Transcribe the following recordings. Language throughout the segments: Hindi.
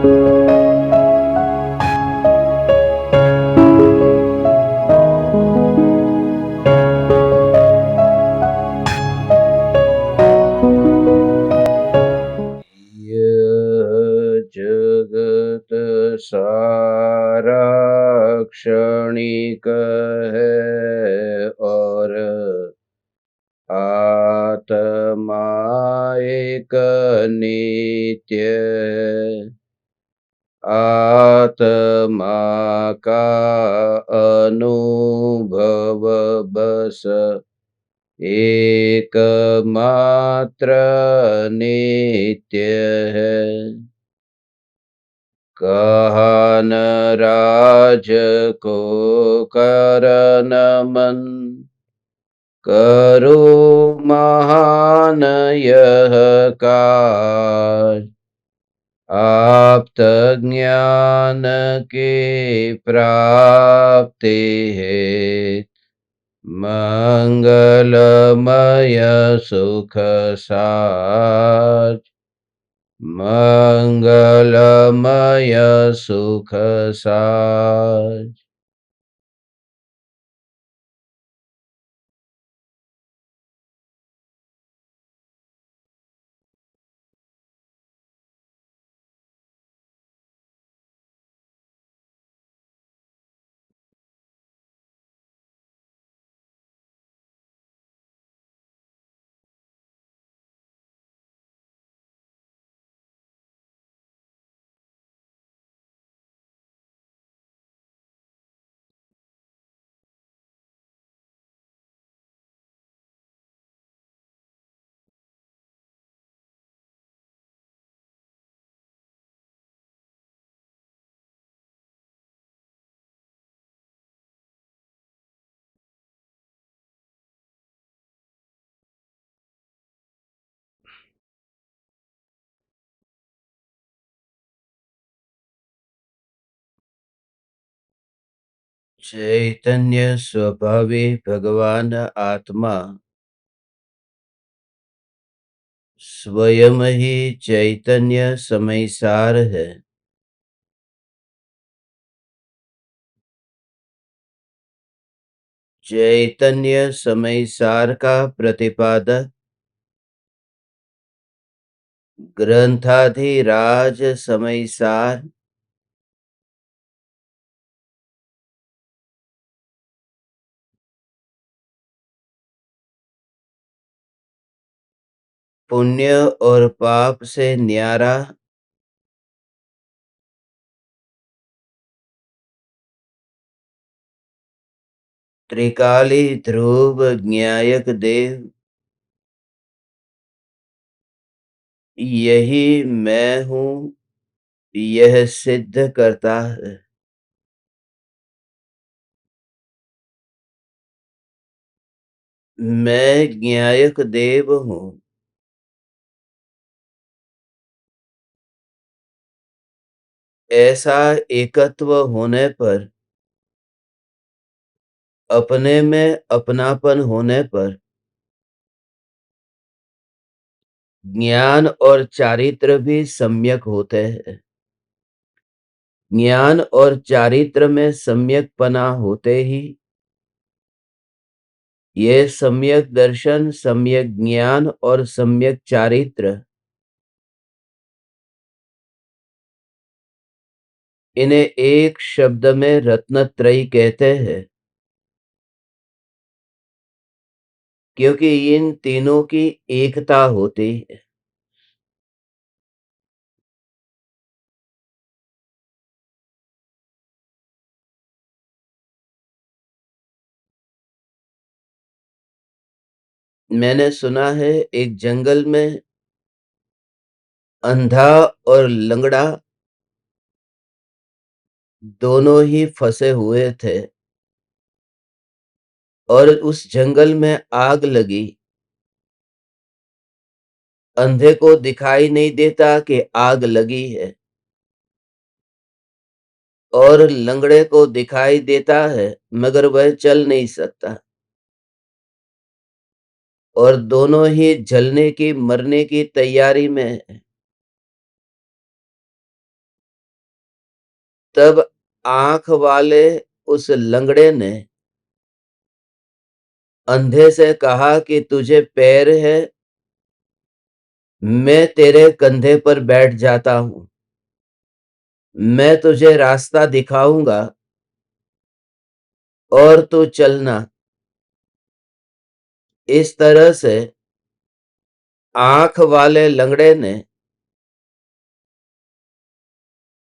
यह जगत सारा क्षणिक है और आत्मा एक नित्य है। आत्मा का अनुभव बस एकमात्र नित्य है। कहा न राज को करन मन, करो महान यह काज। आप्त ज्ञान के प्राप्ति है, मंगलमय सुख साज। मंगलमय सुख साज। चैतन्य स्वभावी भगवान आत्मा स्वयं ही चैतन्य समयसार है। चैतन्य समयसार का प्रतिपादक ग्रंथाधिराज समयसार पुण्य और पाप से न्यारा त्रिकाली ध्रुव ज्ञायक देव, यही मैं हूँ, यह सिद्ध करता है। मैं ज्ञायक देव हूँ। ऐसा एकत्व होने पर, अपने में अपनापन होने पर, ज्ञान और चारित्र भी सम्यक होते हैं। ज्ञान और चारित्र में सम्यकपना होते ही ये सम्यक दर्शन, सम्यक ज्ञान और सम्यक चारित्र, इन्हें एक शब्द में रत्नत्रयी कहते हैं, क्योंकि इन तीनों की एकता होती है। मैंने सुना है एक जंगल में अंधा और लंगड़ा दोनों ही फंसे हुए थे और उस जंगल में आग लगी। अंधे को दिखाई नहीं देता कि आग लगी है और लंगड़े को दिखाई देता है, मगर वह चल नहीं सकता और दोनों ही जलने की, मरने की तैयारी में हैं। तब आंख वाले उस लंगड़े ने अंधे से कहा कि तुझे पैर है, मैं तेरे कंधे पर बैठ जाता हूं, मैं तुझे रास्ता दिखाऊंगा और तू चलना। इस तरह से आंख वाले लंगड़े ने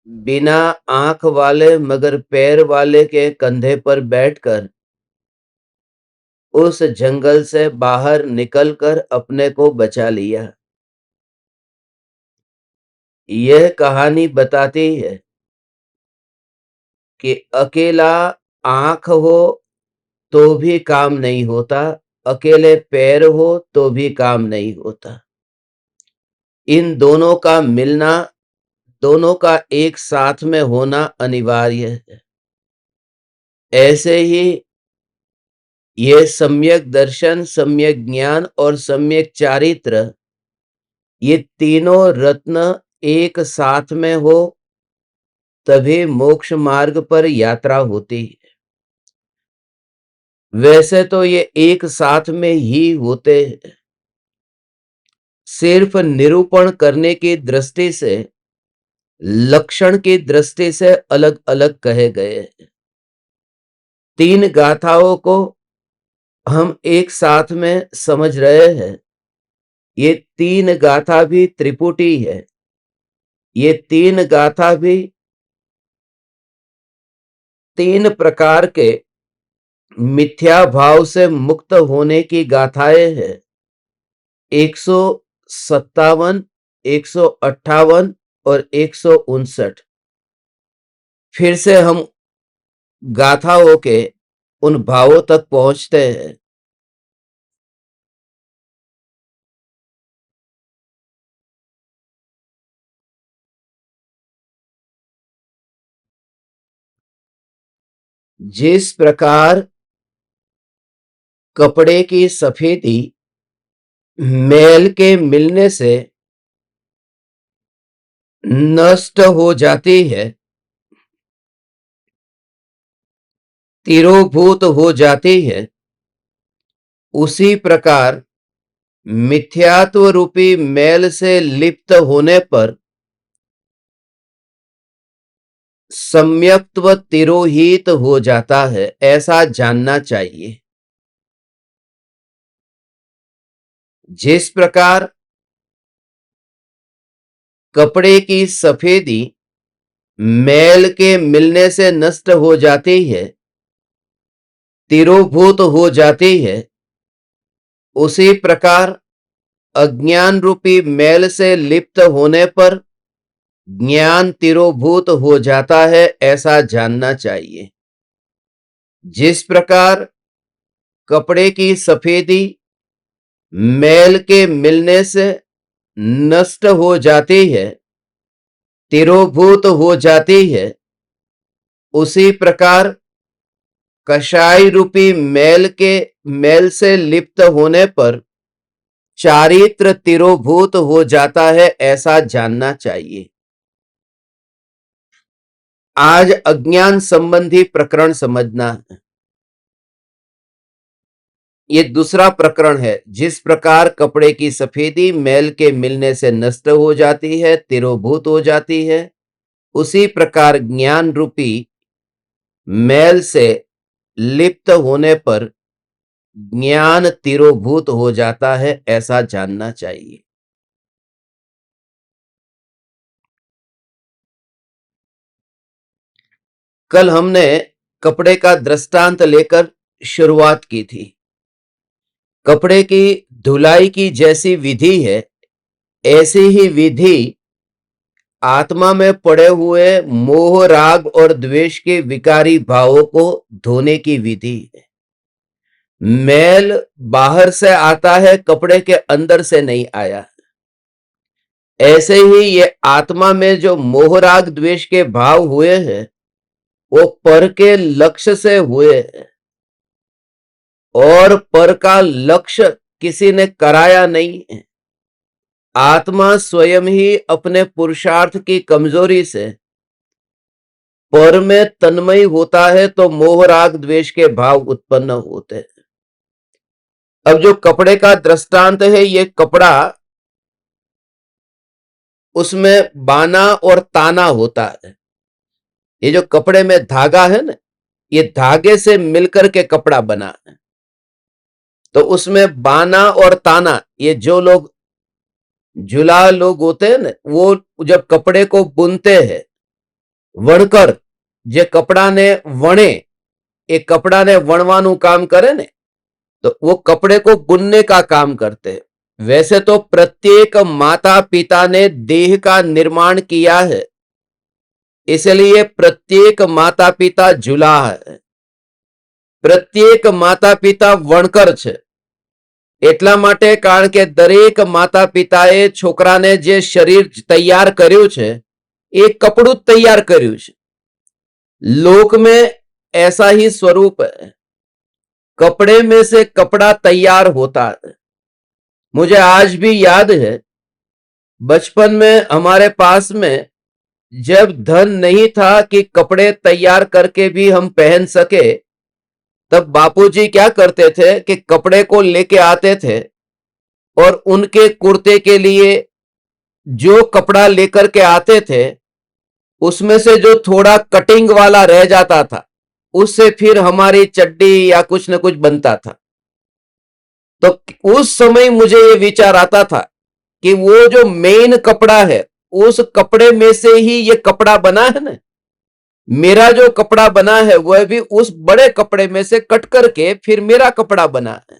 बिना आंख वाले मगर पैर वाले के कंधे पर बैठकर उस जंगल से बाहर निकलकर अपने को बचा लिया। यह कहानी बताती है कि अकेला आंख हो तो भी काम नहीं होता, अकेले पैर हो तो भी काम नहीं होता। इन दोनों का मिलना, दोनों का एक साथ में होना अनिवार्य है। ऐसे ही ये सम्यक दर्शन, सम्यक ज्ञान और सम्यक चारित्र, ये तीनों रत्न एक साथ में हो तभी मोक्ष मार्ग पर यात्रा होती है। वैसे तो ये एक साथ में ही होते हैं, सिर्फ निरूपण करने की दृष्टि से, लक्षण की दृष्टि से अलग अलग कहे गए हैं। तीन गाथाओं को हम एक साथ में समझ रहे हैं। ये तीन गाथा भी त्रिपुटी है। ये तीन गाथा भी तीन प्रकार के मिथ्या भाव से मुक्त होने की गाथाएं हैं। 157, 158 और 159। फिर से हम गाथाओं के उन भावों तक पहुंचते हैं। जिस प्रकार कपड़े की सफेदी मैल के मिलने से नष्ट हो जाती है, तिरोभूत हो जाती है, उसी प्रकार मिथ्यात्व रूपी मैल से लिप्त होने पर सम्यक्त्व तिरोहित हो जाता है, ऐसा जानना चाहिए। जिस प्रकार कपड़े की सफेदी मैल के मिलने से नष्ट हो जाती है, तिरोभूत हो जाती है, उसी प्रकार अज्ञान रूपी मैल से लिप्त होने पर ज्ञान तिरोभूत हो जाता है, ऐसा जानना चाहिए। जिस प्रकार कपड़े की सफेदी मैल के मिलने से नष्ट हो जाती है, तिरोभूत हो जाती है, उसी प्रकार कषाय रूपी मैल से लिप्त होने पर चारित्र तिरोभूत हो जाता है, ऐसा जानना चाहिए। आज अज्ञान संबंधी प्रकरण समझना है। ये दूसरा प्रकरण है। जिस प्रकार कपड़े की सफेदी मैल के मिलने से नष्ट हो जाती है, तिरोभूत हो जाती है, उसी प्रकार ज्ञान रूपी मैल से लिप्त होने पर ज्ञान तिरोभूत हो जाता है, ऐसा जानना चाहिए। कल हमने कपड़े का दृष्टांत लेकर शुरुआत की थी। कपड़े की धुलाई की जैसी विधि है, ऐसी ही विधि आत्मा में पड़े हुए मोह, राग और द्वेष के विकारी भावों को धोने की विधि है। मैल बाहर से आता है, कपड़े के अंदर से नहीं आया। ऐसे ही ये आत्मा में जो मोह, राग, द्वेष के भाव हुए हैं, वो पर के लक्ष्य से हुए हैं और पर का लक्ष्य किसी ने कराया नहीं है। आत्मा स्वयं ही अपने पुरुषार्थ की कमजोरी से पर में तन्मय होता है तो मोह राग द्वेष के भाव उत्पन्न होते हैं। अब जो कपड़े का दृष्टांत है, ये कपड़ा, उसमें बाना और ताना होता है। ये जो कपड़े में धागा है ना, ये धागे से मिलकर के कपड़ा बना है। तो उसमें बाना और ताना, ये जो लोग जुला लोग होते हैं ना, वो जब कपड़े को बुनते हैं, वणकर जे कपड़ा ने वणे, एक कपड़ा ने वणवानु काम करे ने, तो वो कपड़े को बुनने का काम करते हैं। वैसे तो प्रत्येक माता पिता ने देह का निर्माण किया है, इसलिए प्रत्येक माता पिता जुला है, प्रत्येक માતા પિતા વણકર છે। એટલા માટે કારણ કે દરેક માતા પિતાએ છોકરાને જે શરીર તૈયાર કર્યું છે, એ કપડું તૈયાર કર્યું છે। लोक में ऐसा ही स्वरूप है, कपड़े में से कपड़ा तैयार होता है। मुझे आज भी याद है, बचपन में हमारे पास में जब धन नहीं था कि कपड़े तैयार करके भी हम पहन सके, तब बापूजी क्या करते थे कि कपड़े को लेके आते थे और उनके कुर्ते के लिए जो कपड़ा लेकर के आते थे, उसमें से जो थोड़ा कटिंग वाला रह जाता था, उससे फिर हमारी चड्डी या कुछ न कुछ बनता था। तो उस समय मुझे ये विचार आता था कि वो जो मेन कपड़ा है, उस कपड़े में से ही ये कपड़ा बना है ना। मेरा जो कपड़ा बना है वह भी उस बड़े कपड़े में से कट करके फिर मेरा कपड़ा बना है।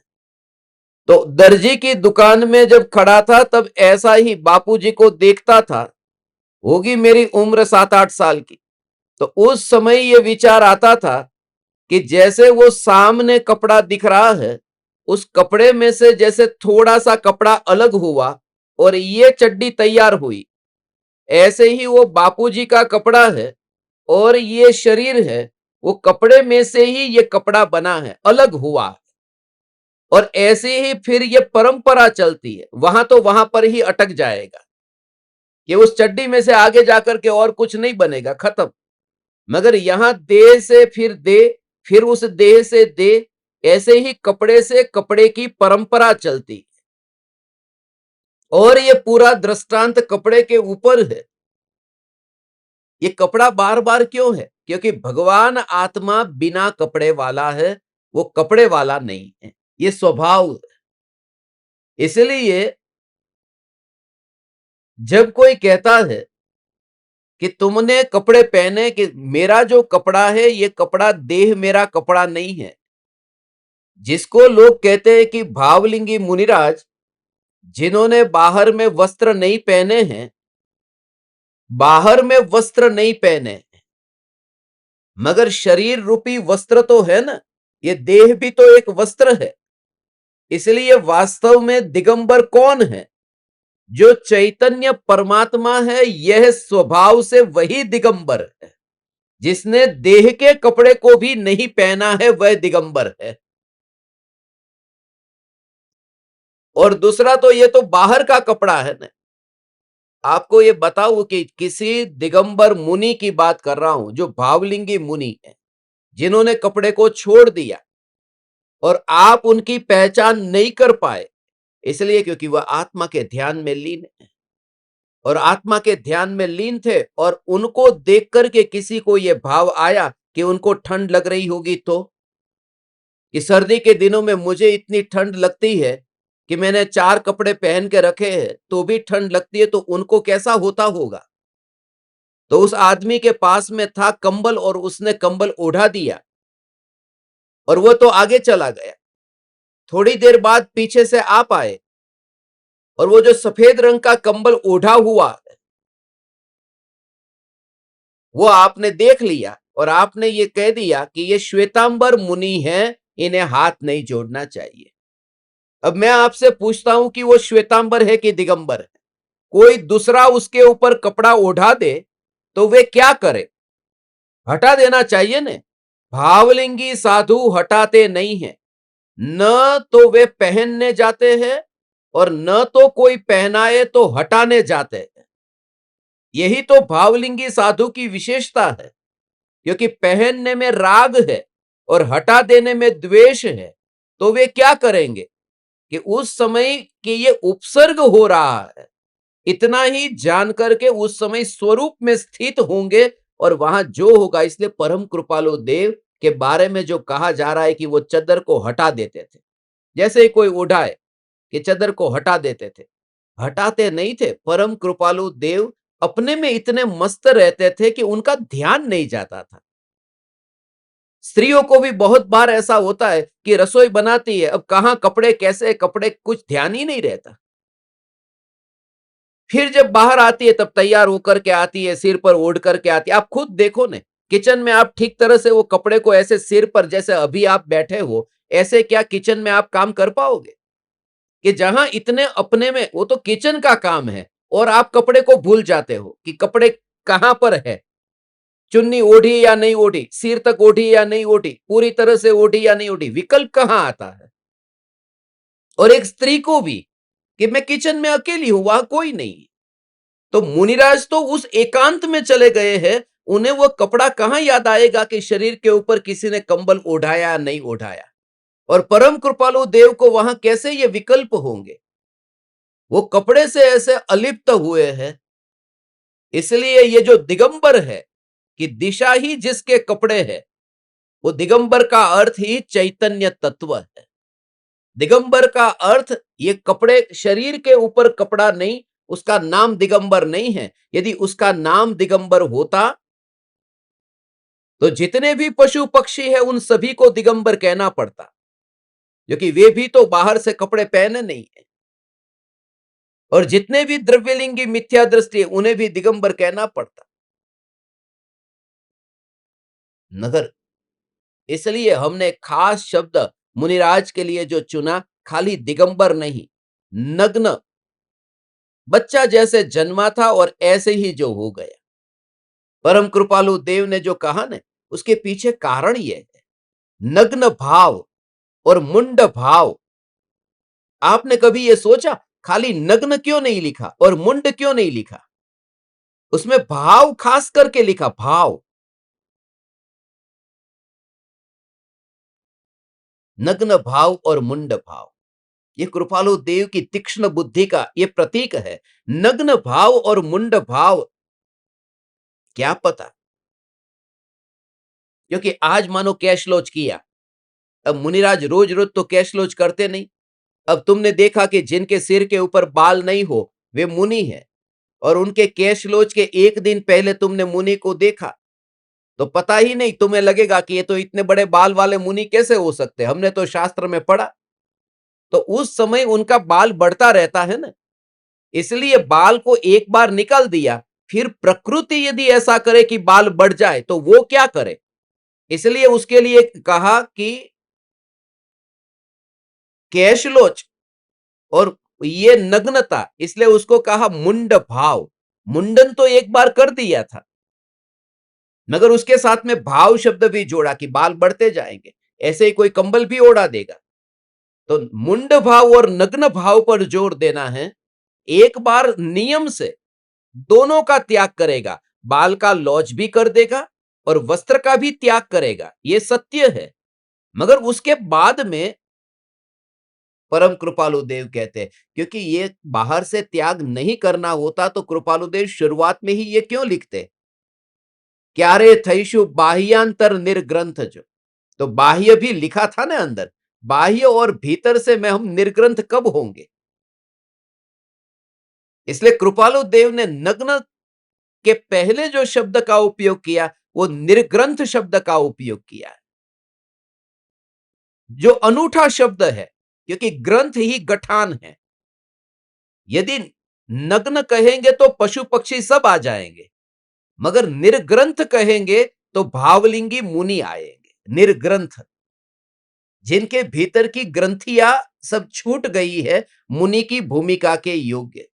तो दर्जी की दुकान में जब खड़ा था, तब ऐसा ही बापूजी को देखता था। होगी मेरी उम्र 7-8 साल की। तो उस समय ये विचार आता था कि जैसे वो सामने कपड़ा दिख रहा है, उस कपड़े में से जैसे थोड़ा सा कपड़ा अलग हुआ और ये चड्डी तैयार हुई, ऐसे ही वो बापूजी का कपड़ा है और ये शरीर है, वो कपड़े में से ही ये कपड़ा बना है, अलग हुआ। और ऐसे ही फिर ये परंपरा चलती है, वहां तो वहां पर ही अटक जाएगा कि उस चड्डी में से आगे जाकर के और कुछ नहीं बनेगा, खत्म। मगर यहां देह से फिर देह, फिर उस देह से देह, ऐसे ही कपड़े से कपड़े की परंपरा चलती है। और ये पूरा दृष्टांत कपड़े के ऊपर है। ये कपड़ा बार बार क्यों है? क्योंकि भगवान आत्मा बिना कपड़े वाला है, वो कपड़े वाला नहीं है, ये स्वभाव है। इसलिए जब कोई कहता है कि तुमने कपड़े पहने, कि मेरा जो कपड़ा है ये कपड़ा देह मेरा कपड़ा नहीं है, जिसको लोग कहते हैं कि भावलिंगी मुनिराज, जिन्होंने बाहर में वस्त्र नहीं पहने हैं, बाहर में वस्त्र नहीं पहने हैं, मगर शरीर रूपी वस्त्र तो है ना, ये देह भी तो एक वस्त्र है। इसलिए वास्तव में दिगंबर कौन है? जो चैतन्य परमात्मा है, यह स्वभाव से वही दिगंबर है। जिसने देह के कपड़े को भी नहीं पहना है, वह दिगंबर है। और दूसरा तो ये तो बाहर का कपड़ा है ना। आपको ये बताऊं कि किसी दिगंबर मुनि की बात कर रहा हूं, जो भावलिंगी मुनि है, जिन्होंने कपड़े को छोड़ दिया और आप उनकी पहचान नहीं कर पाए, इसलिए क्योंकि वह आत्मा के ध्यान में लीन है। और आत्मा के ध्यान में लीन थे, और उनको देख करके किसी को यह भाव आया कि उनको ठंड लग रही होगी, तो कि सर्दी के दिनों में मुझे इतनी ठंड लगती है कि मैंने 4 कपड़े पहन के रखे हैं तो भी ठंड लगती है, तो उनको कैसा होता होगा। तो उस आदमी के पास में था कंबल, और उसने कंबल ओढ़ा दिया और वो तो आगे चला गया। थोड़ी देर बाद पीछे से आप आए, और वो जो सफेद रंग का कंबल ओढ़ा हुआ है, वो आपने देख लिया और आपने ये कह दिया कि ये श्वेतांबर मुनि है, इन्हें हाथ नहीं जोड़ना चाहिए। अब मैं आपसे पूछता हूं कि वो श्वेतांबर है कि दिगंबर है? कोई दूसरा उसके ऊपर कपड़ा ओढ़ा दे तो वे क्या करे? हटा देना चाहिए ने। भावलिंगी साधु हटाते नहीं है, न तो वे पहनने जाते हैं और न तो कोई पहनाए तो हटाने जाते हैं। यही तो भावलिंगी साधु की विशेषता है। क्योंकि पहनने में राग है और हटा देने में द्वेष है, तो वे क्या करेंगे कि उस समय कि ये उपसर्ग हो रहा है, इतना ही जान करके उस समय स्वरूप में स्थित होंगे और वहां जो होगा। इसलिए परम कृपालु देव के बारे में जो कहा जा रहा है कि वो चद्दर को हटा देते थे, जैसे ही कोई उठाए कि चद्दर को हटा देते थे, हटाते नहीं थे। परम कृपालु देव अपने में इतने मस्त रहते थे कि उनका ध्यान नहीं जाता था। स्त्रियों को भी बहुत बार ऐसा होता है कि रसोई बनाती है, अब कहां कपड़े, कैसे कपड़े, कुछ ध्यान ही नहीं रहता। फिर जब बाहर आती है तब तैयार होकर के आती है, सिर पर ओढ़ करके आती है। आप खुद देखो ने, किचन में आप ठीक तरह से वो कपड़े को ऐसे सिर पर, जैसे अभी आप बैठे हो, ऐसे क्या किचन में आप काम कर पाओगे? कि जहां इतने अपने में, वो तो किचन का काम है और आप कपड़े को भूल जाते हो कि कपड़े कहां पर है, चुन्नी ओढ़ी या नहीं ओढ़ी, सिर तक ओढ़ी या नहीं ओढ़ी, पूरी तरह से ओढ़ी या नहीं ओढ़ी, विकल्प कहां आता है? और एक स्त्री को भी कि मैं किचन में अकेली हूं, वहां कोई नहीं। तो मुनिराज तो उस एकांत में चले गए हैं, उन्हें वो कपड़ा कहां याद आएगा कि शरीर के ऊपर किसी ने कंबल ओढ़ाया या नहीं ओढ़ाया। और परम कृपालु देव को वहां कैसे ये विकल्प होंगे? वो कपड़े से ऐसे अलिप्त हुए हैं। इसलिए ये जो दिगंबर है, कि दिशा ही जिसके कपड़े है, वो दिगंबर का अर्थ ही चैतन्य तत्व है। दिगंबर का अर्थ ये कपड़े, शरीर के ऊपर कपड़ा नहीं, उसका नाम दिगंबर नहीं है। यदि उसका नाम दिगंबर होता तो जितने भी पशु पक्षी है उन सभी को दिगंबर कहना पड़ता, क्योंकि वे भी तो बाहर से कपड़े पहने नहीं है। और जितने भी द्रव्यलिंगी मिथ्या दृष्टि है उन्हें भी दिगंबर कहना पड़ता। नगर इसलिए हमने खास शब्द मुनिराज के लिए जो चुना, खाली दिगंबर नहीं, नग्न, बच्चा जैसे जन्मा था और ऐसे ही जो हो गया। परम कृपालु देव ने जो कहा ना, उसके पीछे कारण यह है, नग्न भाव और मुंड भाव। आपने कभी यह सोचा खाली नग्न क्यों नहीं लिखा और मुंड क्यों नहीं लिखा? उसमें भाव खास करके लिखा, भाव। नग्न भाव और मुंड भाव, ये कृपालु देव की तीक्ष्ण बुद्धि का ये प्रतीक है। नग्न भाव और मुंड भाव, क्या पता, क्योंकि आज मानो कैश लॉच किया। अब मुनिराज रोज रोज तो कैश लॉच करते नहीं। अब तुमने देखा कि जिनके सिर के ऊपर बाल नहीं हो वे मुनि हैं, और उनके कैश लॉच के एक दिन पहले तुमने मुनि को देखा तो पता ही नहीं, तुम्हें लगेगा कि ये तो इतने बड़े बाल वाले मुनि कैसे हो सकते, हमने तो शास्त्र में पढ़ा। तो उस समय उनका बाल बढ़ता रहता है ना, इसलिए बाल को एक बार निकाल दिया, फिर प्रकृति यदि ऐसा करे कि बाल बढ़ जाए तो वो क्या करे? इसलिए उसके लिए कहा कि कैशलोच और ये नग्नता, इसलिए उसको कहा मुंड भाव। मुंडन तो एक बार कर दिया था, मगर उसके साथ में भाव शब्द भी जोड़ा कि बाल बढ़ते जाएंगे, ऐसे ही कोई कंबल भी ओढ़ा देगा। तो मुंड भाव और नग्न भाव पर जोर देना है। एक बार नियम से दोनों का त्याग करेगा, बाल का लॉज भी कर देगा और वस्त्र का भी त्याग करेगा, यह सत्य है। मगर उसके बाद में परम कृपालु देव कहते हैं, क्योंकि ये बाहर से त्याग नहीं करना होता तो कृपालु देव शुरुआत में ही ये क्यों लिखते, क्यारे थईशु बाह्यांतर निर्ग्रंथ जो, तो बाह्य भी लिखा था ना अंदर, बाह्य और भीतर से में हम निर्ग्रंथ कब होंगे? इसलिए कृपालु देव ने नग्न के पहले जो शब्द का उपयोग किया वो निर्ग्रंथ शब्द का उपयोग किया है, जो अनूठा शब्द है, क्योंकि ग्रंथ ही गठान है। यदि नग्न कहेंगे तो पशु पक्षी सब आ जाएंगे, मगर निर्ग्रंथ कहेंगे तो भावलिंगी मुनि आएंगे। निर्ग्रंथ, जिनके भीतर की ग्रंथियां सब छूट गई है, मुनि की भूमिका के योग्य।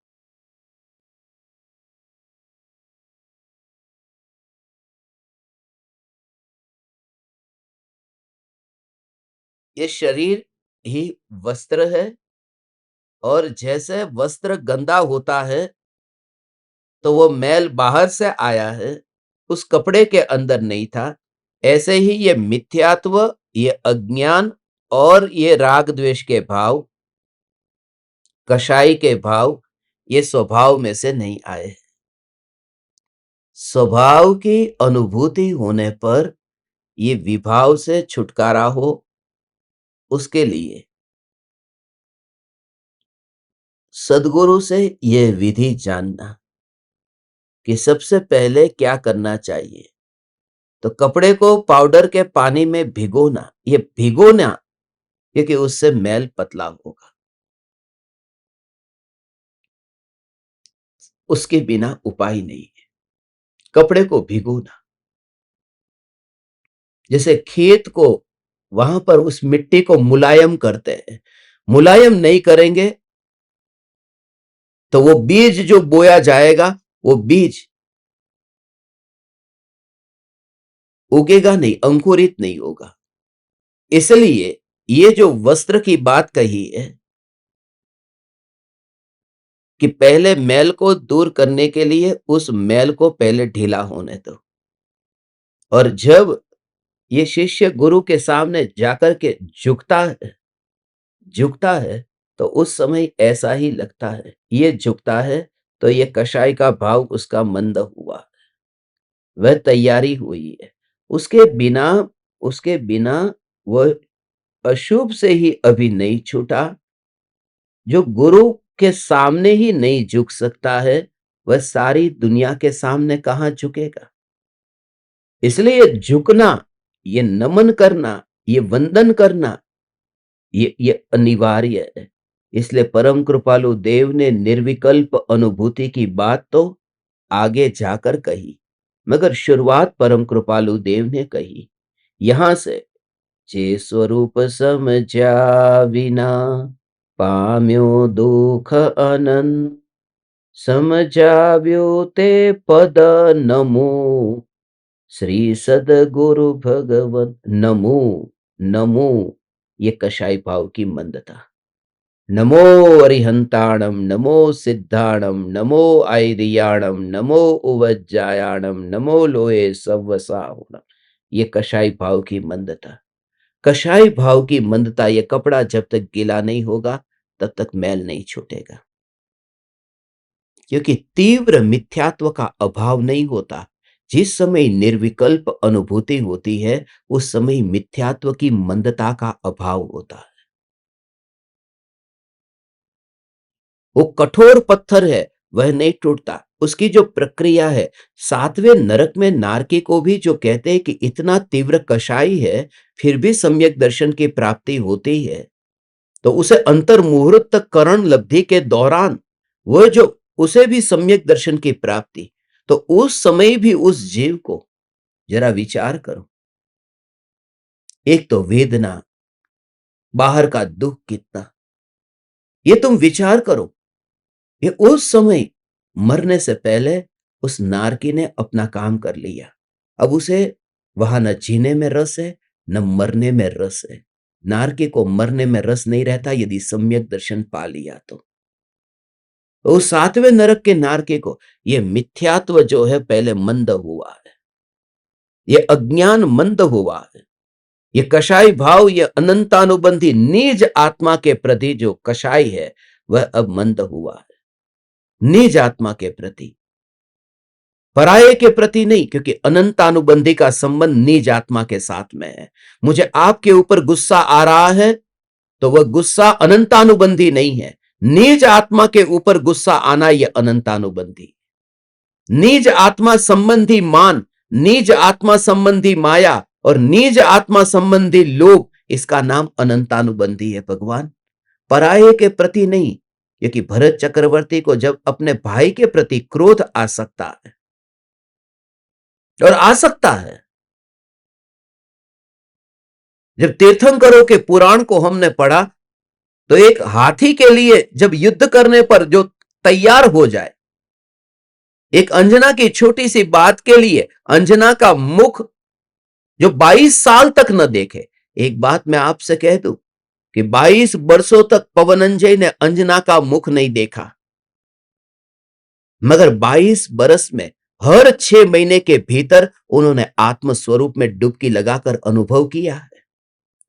ये शरीर ही वस्त्र है, और जैसे वस्त्र गंदा होता है तो वो मैल बाहर से आया है, उस कपड़े के अंदर नहीं था। ऐसे ही ये मिथ्यात्व, ये अज्ञान और ये राग द्वेष के भाव, कषाय के भाव, ये स्वभाव में से नहीं आए। स्वभाव की अनुभूति होने पर ये विभाव से छुटकारा हो, उसके लिए सद्गुरु से यह विधि जानना कि सबसे पहले क्या करना चाहिए। तो कपड़े को पाउडर के पानी में भिगोना, ये भिगोना क्योंकि उससे मैल पतला होगा, उसके बिना उपाय नहीं है। कपड़े को भिगोना, जैसे खेत को वहां पर उस मिट्टी को मुलायम करते हैं, मुलायम नहीं करेंगे तो वो बीज जो बोया जाएगा वो बीज उगेगा नहीं, अंकुरित नहीं होगा। इसलिए ये जो वस्त्र की बात कही है कि पहले मैल को दूर करने के लिए उस मैल को पहले ढीला होने दो, और जब ये शिष्य गुरु के सामने जाकर के झुकता है तो उस समय ऐसा ही लगता है, ये झुकता है तो ये कषाय का भाव उसका मंद हुआ, वह तैयारी हुई है। उसके बिना वह अशुभ से ही अभी नहीं छूटा। जो गुरु के सामने ही नहीं झुक सकता है, वह सारी दुनिया के सामने कहां झुकेगा। इसलिए झुकना, ये नमन करना, ये वंदन करना, ये अनिवार्य है। इसलिए परम कृपालु देव ने निर्विकल्प अनुभूति की बात तो आगे जाकर कही, मगर शुरुआत परम कृपालु देव ने कही यहां से, जे स्वरूप समझा विना पाम्यो दुख अनंत, समझाव्यो ते पद नमो श्री सदगुरु भगवन। नमो नमो, ये कषाय भाव की मंदता। नमो अरिहंताणम, नमो सिद्धाणम, नमो आयरियाणम, नमो उवज्जायाणम, नमो लोए सव्वसाहुणम, ये कषाय भाव की मंदता। कषाय भाव की मंदता, ये कपड़ा जब तक गीला नहीं होगा तब तक मैल नहीं छूटेगा, क्योंकि तीव्र मिथ्यात्व का अभाव नहीं होता। जिस समय निर्विकल्प अनुभूति होती है उस समय मिथ्यात्व की मंदता का अभाव होता है। वो कठोर पत्थर है, वह नहीं टूटता, उसकी जो प्रक्रिया है। सातवें नरक में नारकी को भी जो कहते हैं कि इतना तीव्र कषाय है फिर भी सम्यक दर्शन की प्राप्ति होती है, तो उसे अंतर मुहूर्त करण लब्धि के दौरान वह जो उसे भी सम्यक दर्शन की प्राप्ति, तो उस समय भी उस जीव को जरा विचार करो। एक तो वेदना, बाहर का दुख कितना, ये तुम विचार करो। ये उस समय मरने से पहले उस नारकी ने अपना काम कर लिया, अब उसे वहां न जीने में रस है न मरने में रस है। नारकी को मरने में रस नहीं रहता यदि सम्यक दर्शन पा लिया तो। उस सातवें नरक के नारकी को ये मिथ्यात्व जो है पहले मंद हुआ है, ये अज्ञान मंद हुआ है, ये कषाय भाव, ये अनंतानुबंधी निज आत्मा के प्रति जो कषाय है वह अब मंद हुआ है। निज आत्मा के प्रति, पराये के प्रति नहीं, क्योंकि अनंतानुबंधी का संबंध निज आत्मा के साथ में है। मुझे आपके ऊपर गुस्सा आ रहा है तो वह गुस्सा अनंतानुबंधी नहीं है। निज आत्मा के ऊपर गुस्सा आना यह अनंतानुबंधी। निज आत्मा संबंधी मान, निज आत्मा संबंधी माया और निज आत्मा संबंधी लोभ, इसका नाम अनंतानुबंधी है भगवान, पराये के प्रति नहीं। क्योंकि भरत चक्रवर्ती को जब अपने भाई के प्रति क्रोध आ सकता है, और आ सकता है, जब तीर्थंकरों के पुराण को हमने पढ़ा तो एक हाथी के लिए जब युद्ध करने पर जो तैयार हो जाए, एक अंजना की छोटी सी बात के लिए अंजना का मुख जो 22 साल तक न देखे। एक बात मैं आपसे कह दूं कि 22 वर्षों तक पवनंजय ने अंजना का मुख नहीं देखा, मगर 22 बरस में हर 6 महीने के भीतर उन्होंने आत्म स्वरूप में डुबकी लगाकर अनुभव किया है।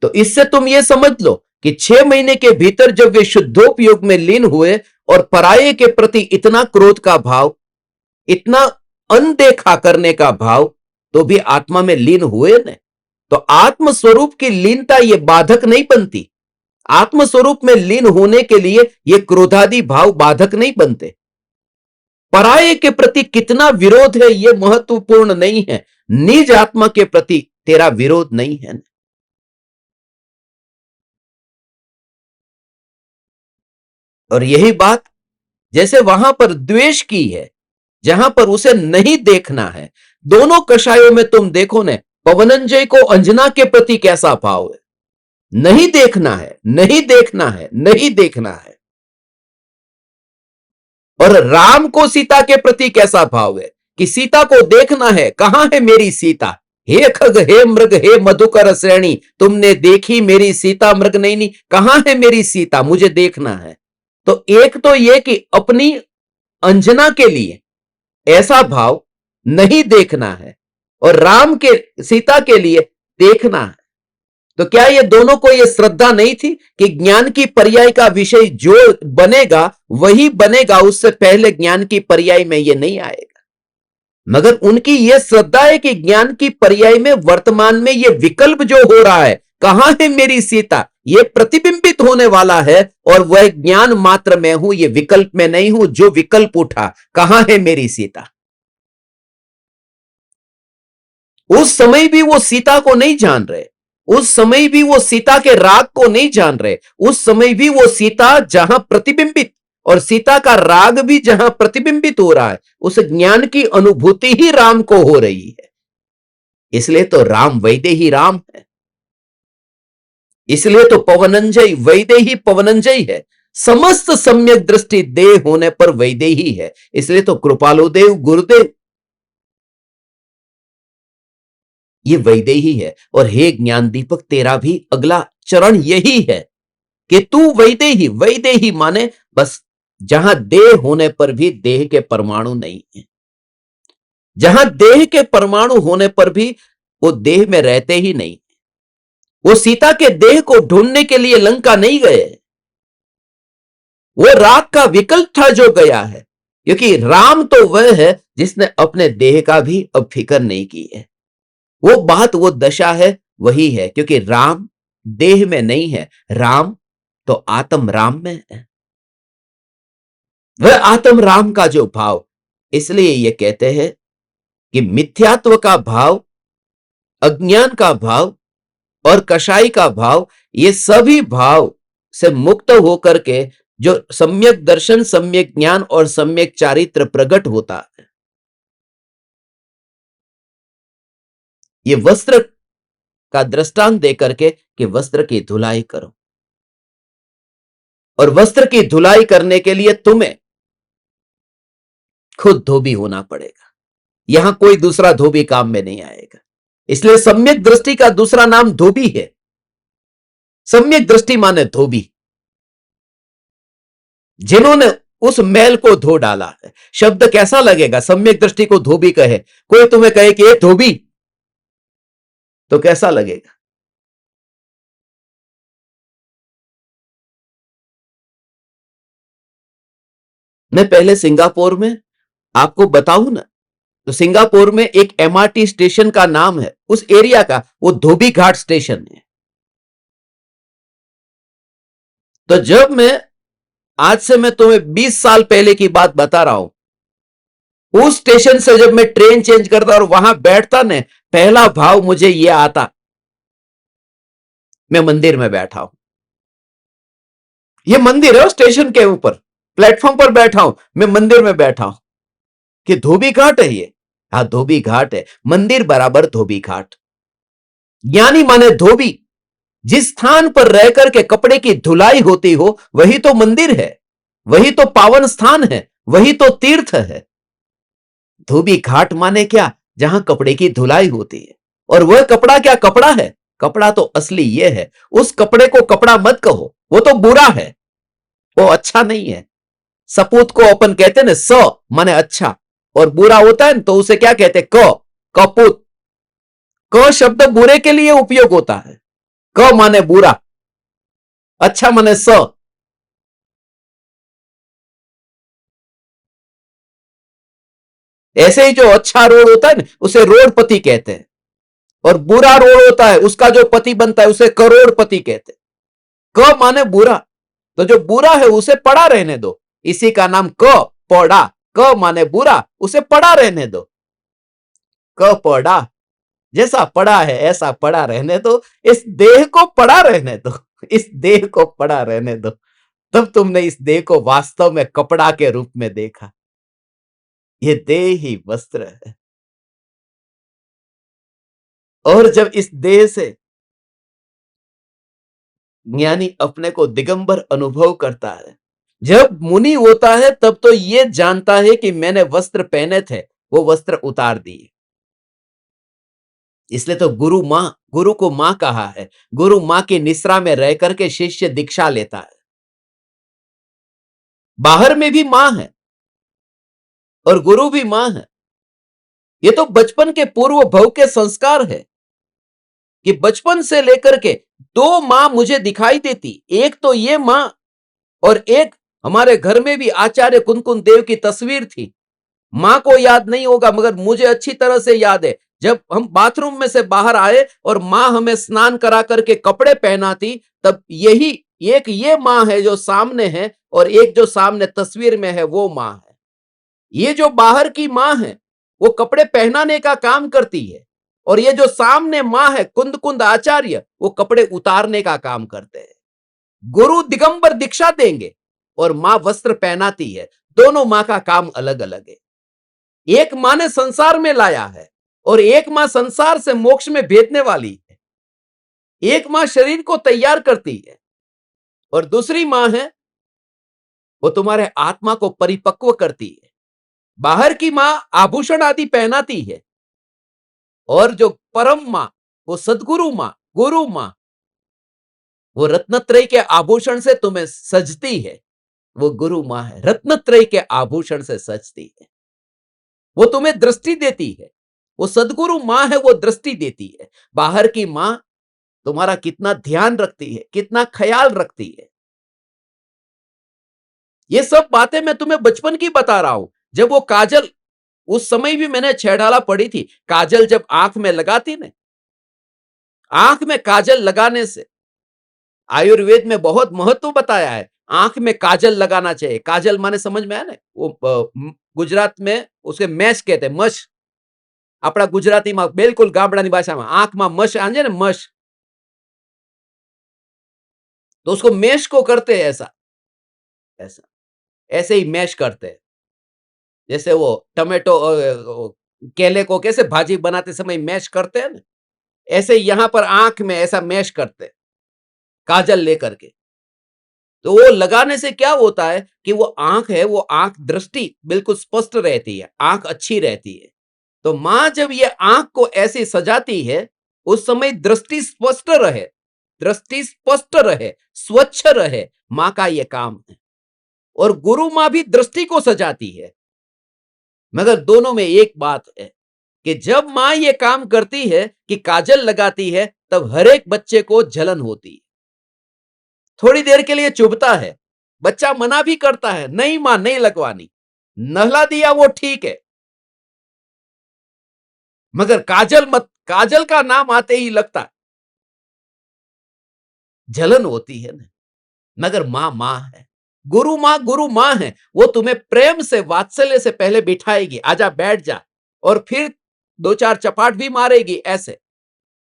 तो इससे तुम ये समझ लो कि 6 महीने के भीतर जब वे शुद्धोपयोग में लीन हुए और पराये के प्रति इतना क्रोध का भाव, इतना अनदेखा करने का भाव, तो भी आत्मा में लीन हुए न। तो आत्म स्वरूप की लीनता यह बाधक नहीं बनती। आत्म स्वरूप में लीन होने के लिए यह क्रोधादि भाव बाधक नहीं बनते। पराये के प्रति कितना विरोध है यह महत्वपूर्ण नहीं है, निज आत्मा के प्रति तेरा विरोध नहीं है। और यही बात जैसे वहां पर द्वेष की है, जहां पर उसे नहीं देखना है। दोनों कषायों में तुम देखो ने, पवनंजय को अंजना के प्रति कैसा भाव है, नहीं देखना है, नहीं देखना है, नहीं देखना है। और राम को सीता के प्रति कैसा भाव है कि सीता को देखना है, कहां है मेरी सीता। हे खग, हे मृग, हे मधुकर श्रेणी, तुमने देखी मेरी सीता मृग नहीं, कहां है मेरी सीता, मुझे देखना है। तो एक तो यह कि अपनी अंजना के लिए ऐसा भाव नहीं देखना है, और राम के सीता के लिए देखना है। तो क्या ये दोनों को ये श्रद्धा नहीं थी कि ज्ञान की पर्याय का विषय जो बनेगा वही बनेगा, उससे पहले ज्ञान की पर्याय में ये नहीं आएगा। मगर उनकी यह श्रद्धा है कि ज्ञान की पर्याय में वर्तमान में ये विकल्प जो हो रहा है, कहां है मेरी सीता, ये प्रतिबिंबित होने वाला है, और वह ज्ञान मात्र में हूं, ये विकल्प में नहीं हूं। जो विकल्प उठा, कहां है मेरी सीता। उस समय भी वो सीता को नहीं जान रहे, उस समय भी वो सीता के राग को नहीं जान रहे, उस समय भी वो सीता जहां प्रतिबिंबित, और सीता का राग भी जहां प्रतिबिंबित हो रहा है, उस ज्ञान की अनुभूति ही राम को हो रही है। इसलिए तो राम वैदेही राम है, इसलिए तो पवनंजय वैदेही पवनंजय है। समस्त सम्यक दृष्टि देह होने पर वैदेही है, इसलिए तो कृपालुदेव गुरुदेव ये वैदेही है। और हे ज्ञान दीपक, तेरा भी अगला चरण यही है कि तू वैदेही, वैदेही माने बस जहां देह होने पर भी देह के परमाणु नहीं है, जहां देह के परमाणु होने पर भी वो देह में रहते ही नहीं। वो सीता के देह को ढूंढने के लिए लंका नहीं गए, वो राग का विकल्प था जो गया है, क्योंकि राम तो वह है जिसने अपने देह का भी अब फिक्र नहीं की है। वो बात, वो दशा है, वही है, क्योंकि राम देह में नहीं है, राम तो आत्म राम में है। वह आत्म राम का जो भाव, इसलिए ये कहते हैं कि मिथ्यात्व का भाव, अज्ञान का भाव और कषाई का भाव, ये सभी भाव से मुक्त होकर के जो सम्यक दर्शन, सम्यक ज्ञान और सम्यक चारित्र प्रकट होता है, ये वस्त्र का दृष्टांत देकर के कि वस्त्र की धुलाई करो, और वस्त्र की धुलाई करने के लिए तुम्हें खुद धोबी होना पड़ेगा। यहां कोई दूसरा धोबी काम में नहीं आएगा। इसलिए सम्यक दृष्टि का दूसरा नाम धोबी है। सम्यक दृष्टि माने धोबी, जिन्होंने उस मैल को धो डाला है। शब्द कैसा लगेगा, सम्यक दृष्टि को धोबी कहे, कोई तुम्हें कहे कि ये धोबी, तो कैसा लगेगा। मैं पहले सिंगापुर में आपको बताऊं ना, तो सिंगापुर में एक एमआरटी स्टेशन का नाम है, उस एरिया का, वो धोबी घाट स्टेशन है। तो जब मैं, आज से मैं तुम्हें 20 साल पहले की बात बता रहा हूं, उस स्टेशन से जब मैं ट्रेन चेंज करता और वहां बैठता ने, पहला भाव मुझे यह आता, मैं मंदिर में बैठा हूं। यह मंदिर है, स्टेशन के ऊपर प्लेटफॉर्म पर बैठा हूं, मैं मंदिर में बैठा हूं। कि धोबी घाट है ये, हाँ धोबी घाट है, मंदिर बराबर धोबी घाट। ज्ञानी माने धोबी, जिस स्थान पर रहकर के कपड़े की धुलाई होती हो वही तो मंदिर है, वही तो पावन स्थान है, वही तो तीर्थ है। धोबी घाट माने क्या, जहां कपड़े की धुलाई होती है। और वह कपड़ा क्या कपड़ा है, कपड़ा तो असली यह है। उस कपड़े को कपड़ा मत कहो, वो तो बुरा है, वो अच्छा नहीं है। सपूत को अपन कहते ना, स माने अच्छा, और बुरा होता है तो उसे क्या कहते हैं? कपूत। क शब्द बुरे के लिए उपयोग होता है। क माने बुरा, अच्छा माने स। ऐसे ही जो अच्छा रोड होता है ना उसे रोडपति कहते हैं, और बुरा रोड होता है उसका जो पति बनता है उसे करोड़पति कहते हैं। क माने बुरा, तो जो बुरा है उसे पड़ा रहने दो, इसी का नाम क पड़ा। क माने बुरा, उसे पड़ा रहने दो। क पड़ा, जैसा पड़ा है ऐसा पड़ा रहने दो, इस देह को पड़ा रहने दो, इस देह को पड़ा रहने दो। तब तुमने इस देह को वास्तव में कपड़ा के रूप में देखा। ये देह ही वस्त्र है। और जब इस देह से ज्ञानी अपने को दिगंबर अनुभव करता है, जब मुनि होता है तब तो ये जानता है कि मैंने वस्त्र पहने थे, वो वस्त्र उतार दिए। इसलिए तो गुरु को मां कहा है। गुरु मां की निश्रा में रह करके शिष्य दीक्षा लेता है। बाहर में भी मां है और गुरु भी मां है। ये तो बचपन के पूर्व भव के संस्कार है कि बचपन से लेकर के दो मां मुझे दिखाई देती। एक तो ये मां, और एक हमारे घर में भी आचार्य कुनकुन देव की तस्वीर थी। मां को याद नहीं होगा मगर मुझे अच्छी तरह से याद है, जब हम बाथरूम में से बाहर आए और मां हमें स्नान करा करके कपड़े पहनाती, तब यही एक ये मां है जो सामने है, और एक जो सामने तस्वीर में है वो मां है। ये जो बाहर की मां है वो कपड़े पहनाने का काम करती है, और ये जो सामने मां है कुंद कुंद आचार्य, वो कपड़े उतारने का काम करते हैं। गुरु दिगंबर दीक्षा देंगे और मां वस्त्र पहनाती है। दोनों मां का काम अलग अलग है। एक मां ने संसार में लाया है और एक मां संसार से मोक्ष में भेजने वाली है। एक मां शरीर को तैयार करती है और दूसरी मां है वो तुम्हारे आत्मा को परिपक्व करती है। बाहर की मां आभूषण आदि पहनाती है, और जो परम मां, वो सदगुरु मां, गुरु मां, वो रत्नत्रय के आभूषण से तुम्हें सजती है। वो गुरु मां है, रत्नत्रय के आभूषण से सजती है। वो तुम्हें दृष्टि देती है। वो सदगुरु मां है, वो दृष्टि देती है। बाहर की मां तुम्हारा कितना ध्यान रखती है, कितना ख्याल रखती है। ये सब बातें मैं तुम्हें बचपन की बता रहा हूं। जब वो काजल, उस समय भी मैंने छेड़ाला पढ़ी थी, काजल जब आंख में लगाती ना, आंख में काजल लगाने से आयुर्वेद में बहुत महत्व बताया है। आंख में काजल लगाना चाहिए। काजल माने समझ में आया ना, वो गुजरात में उसे मैश कहते हैं, मश। अपना गुजराती में बिल्कुल गामडानी भाषा में आंख में मश आंजे ने, मश, तो उसको मैश को करते हैं। ऐसा ऐसा ऐसे ही मैश करते हैं। जैसे वो टमेटो केले को कैसे भाजी बनाते समय मैश करते हैं ना, ऐसे यहां पर आंख में ऐसा मैश करते हैं काजल लेकर के। तो वो लगाने से क्या होता है कि वो आंख है, वो आंख दृष्टि बिल्कुल स्पष्ट रहती है, आंख अच्छी रहती है। तो मां जब ये आंख को ऐसे सजाती है, उस समय दृष्टि स्पष्ट रहे, दृष्टि स्पष्ट रहे, स्वच्छ रहे, मां का यह काम है। और गुरु मां भी दृष्टि को सजाती है। मगर दोनों में एक बात है कि जब मां ये काम करती है कि काजल लगाती है, तब हर एक बच्चे को जलन होती है। थोड़ी देर के लिए चुभता है, बच्चा मना भी करता है, नहीं मां नहीं लगवानी, नहला दिया वो ठीक है, मगर काजल मत, काजल का नाम आते ही लगता है, जलन होती है ना। मगर मां मां है, गुरु मां है। वो तुम्हें प्रेम से, वात्सल्य से पहले बिठाएगी, आजा बैठ जा, और फिर दो चार चपाट भी मारेगी ऐसे,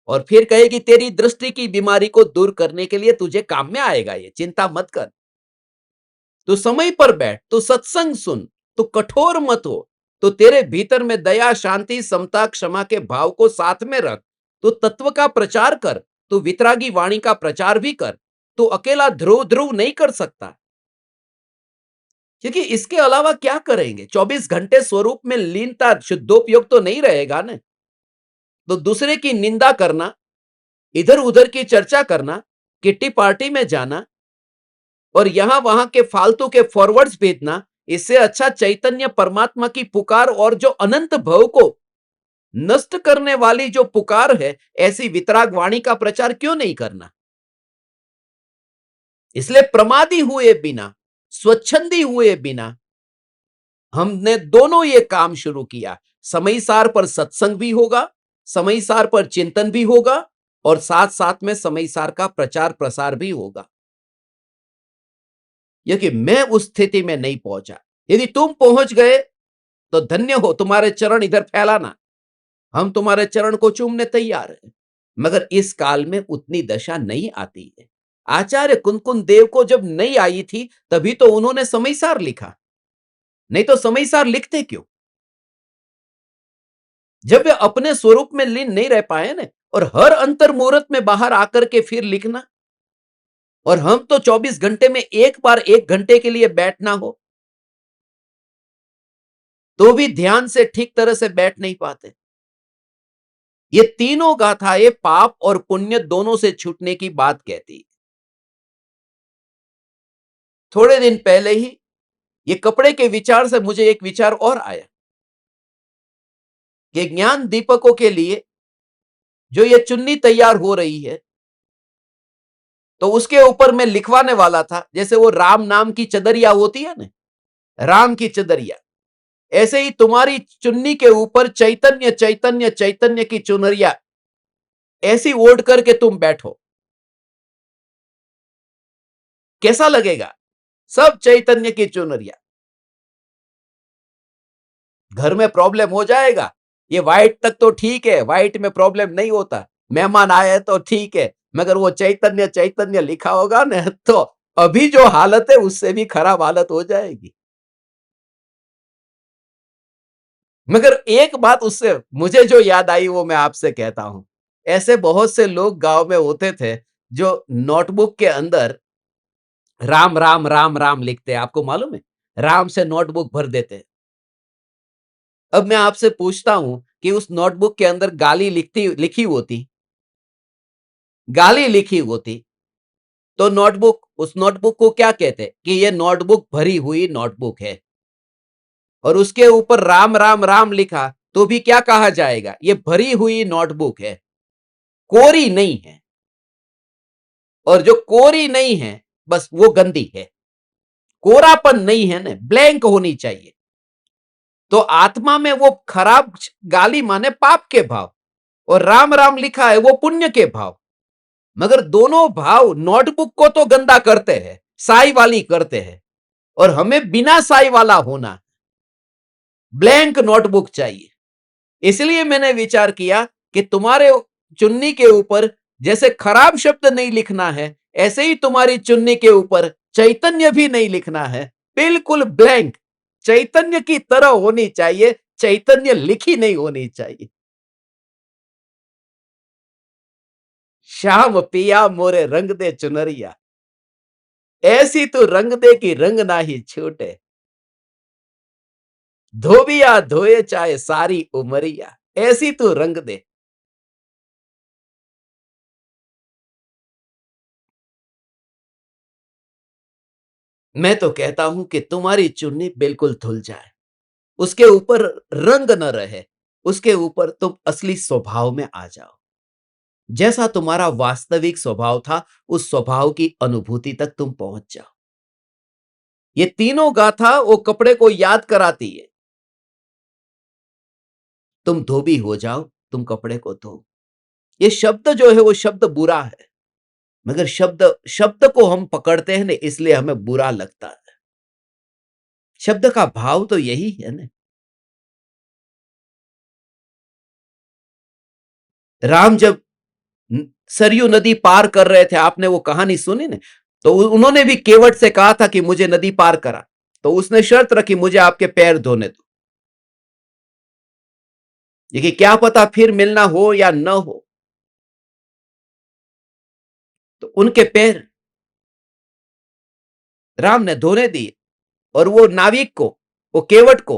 और फिर कहेगी तेरी दृष्टि की बीमारी को दूर करने के लिए तुझे काम में आएगा, ये चिंता मत कर, तू समय पर बैठ, तू सत्संग सुन, तू कठोर मत हो, तो तेरे भीतर में दया, शांति, समता, क्षमा के भाव को साथ में रख, तू तत्व का प्रचार कर, तू वितरागी वाणी का प्रचार भी कर। तू अकेला ध्रुव ध्रुव नहीं कर सकता, क्योंकि इसके अलावा क्या करेंगे? 24 घंटे स्वरूप में लीनता, शुद्धोपयोग तो नहीं रहेगा ना। तो दूसरे की निंदा करना, इधर उधर की चर्चा करना, किट्टी पार्टी में जाना और यहां वहां के फालतू के फॉरवर्ड्स भेजना, इससे अच्छा चैतन्य परमात्मा की पुकार और जो अनंत भव को नष्ट करने वाली जो पुकार है, ऐसी वितराग वाणी का प्रचार क्यों नहीं करना? इसलिए प्रमादी हुए बिना, स्वच्छंदी हुए बिना हमने दोनों ये काम शुरू किया। समय सार पर सत्संग भी होगा, समय सार पर चिंतन भी होगा और साथ साथ में समय सार का प्रचार प्रसार भी होगा। क्योंकि मैं उस स्थिति में नहीं पहुंचा। यदि तुम पहुंच गए तो धन्य हो, तुम्हारे चरण इधर फैलाना, हम तुम्हारे चरण को चूमने तैयार हैं। मगर इस काल में उतनी दशा नहीं आती है। आचार्य कुंकुन देव को जब नहीं आई थी तभी तो उन्होंने समयसार लिखा, नहीं तो समयसार लिखते क्यों? जब वे अपने स्वरूप में लीन नहीं रह पाए ना, और हर अंतर मुहूर्त में बाहर आकर के फिर लिखना, और हम तो 24 घंटे में एक बार 1 घंटे के लिए बैठना हो तो भी ध्यान से ठीक तरह से बैठ नहीं पाते। ये तीनों गाथाएं पाप और पुण्य दोनों से छूटने की बात कहती। थोड़े दिन पहले ही ये कपड़े के विचार से मुझे एक विचार और आया कि ज्ञान दीपकों के लिए जो ये चुन्नी तैयार हो रही है, तो उसके ऊपर मैं लिखवाने वाला था, जैसे वो राम नाम की चदरिया होती है ना, राम की चदरिया, ऐसे ही तुम्हारी चुन्नी के ऊपर चैतन्य चैतन्य चैतन्य की चुनरिया ऐसी ओढ़ करके तुम बैठो, कैसा लगेगा? सब चैतन्य की चुनरिया। घर में प्रॉब्लम हो जाएगा, ये व्हाइट तक तो ठीक है, व्हाइट में प्रॉब्लम नहीं होता, मेहमान आए तो ठीक है, मगर वो चैतन्य चैतन्य लिखा होगा ना, तो अभी जो हालत है उससे भी खराब हालत हो जाएगी। मगर एक बात उससे मुझे जो याद आई वो मैं आपसे कहता हूं। ऐसे बहुत से लोग गांव में होते थे जो नोटबुक के अंदर राम राम राम राम लिखते हैं, आपको मालूम है? राम से नोटबुक भर देते हैं। अब मैं आपसे पूछता हूं कि उस नोटबुक के अंदर गाली लिखी होती तो नोटबुक, उस नोटबुक को क्या कहते कि ये नोटबुक भरी हुई नोटबुक है, और उसके ऊपर राम राम राम लिखा तो भी क्या कहा जाएगा? ये भरी हुई नोटबुक है, कोरी नहीं है। और जो कोरी नहीं है बस वो गंदी है, कोरापन नहीं है ना, ब्लैंक होनी चाहिए। तो आत्मा में वो खराब गाली माने पाप के भाव, और राम राम लिखा है वो पुण्य के भाव। मगर दोनों भाव नोटबुक को तो गंदा करते हैं, साई वाली करते हैं, और हमें बिना साई वाला होना, ब्लैंक नोटबुक चाहिए। इसलिए मैंने विचार किया कि तुम्हारे चुन्नी के ऊपर जैसे खराब शब्द नहीं लिखना है, ऐसे ही तुम्हारी चुन्नी के ऊपर चैतन्य भी नहीं लिखना है, बिल्कुल ब्लैंक, चैतन्य की तरह होनी चाहिए, चैतन्य लिखी नहीं होनी चाहिए। श्याम पिया मोरे रंग दे चुनरिया, ऐसी तू रंग दे कि रंग ना ही छूटे, धोबिया धोए चाहे सारी उमरिया, ऐसी तू रंग दे। मैं तो कहता हूं कि तुम्हारी चुन्नी बिल्कुल धुल जाए, उसके ऊपर रंग न रहे, उसके ऊपर तुम असली स्वभाव में आ जाओ, जैसा तुम्हारा वास्तविक स्वभाव था उस स्वभाव की अनुभूति तक तुम पहुंच जाओ। ये तीनों गाथा वो कपड़े को याद कराती है। तुम धोबी हो जाओ, तुम कपड़े को धो। ये शब्द जो है वो शब्द बुरा है, मगर शब्द शब्द को हम पकड़ते हैं ना, इसलिए हमें बुरा लगता है। शब्द का भाव तो यही है ना। राम जब सरयू नदी पार कर रहे थे, आपने वो कहानी सुनी ना, तो उन्होंने भी केवट से कहा था कि मुझे नदी पार करा, तो उसने शर्त रखी मुझे आपके पैर धोने दो, ये कि क्या पता फिर मिलना हो या न हो। तो उनके पैर राम ने धोने दिए, और वो नाविक को, वो केवट को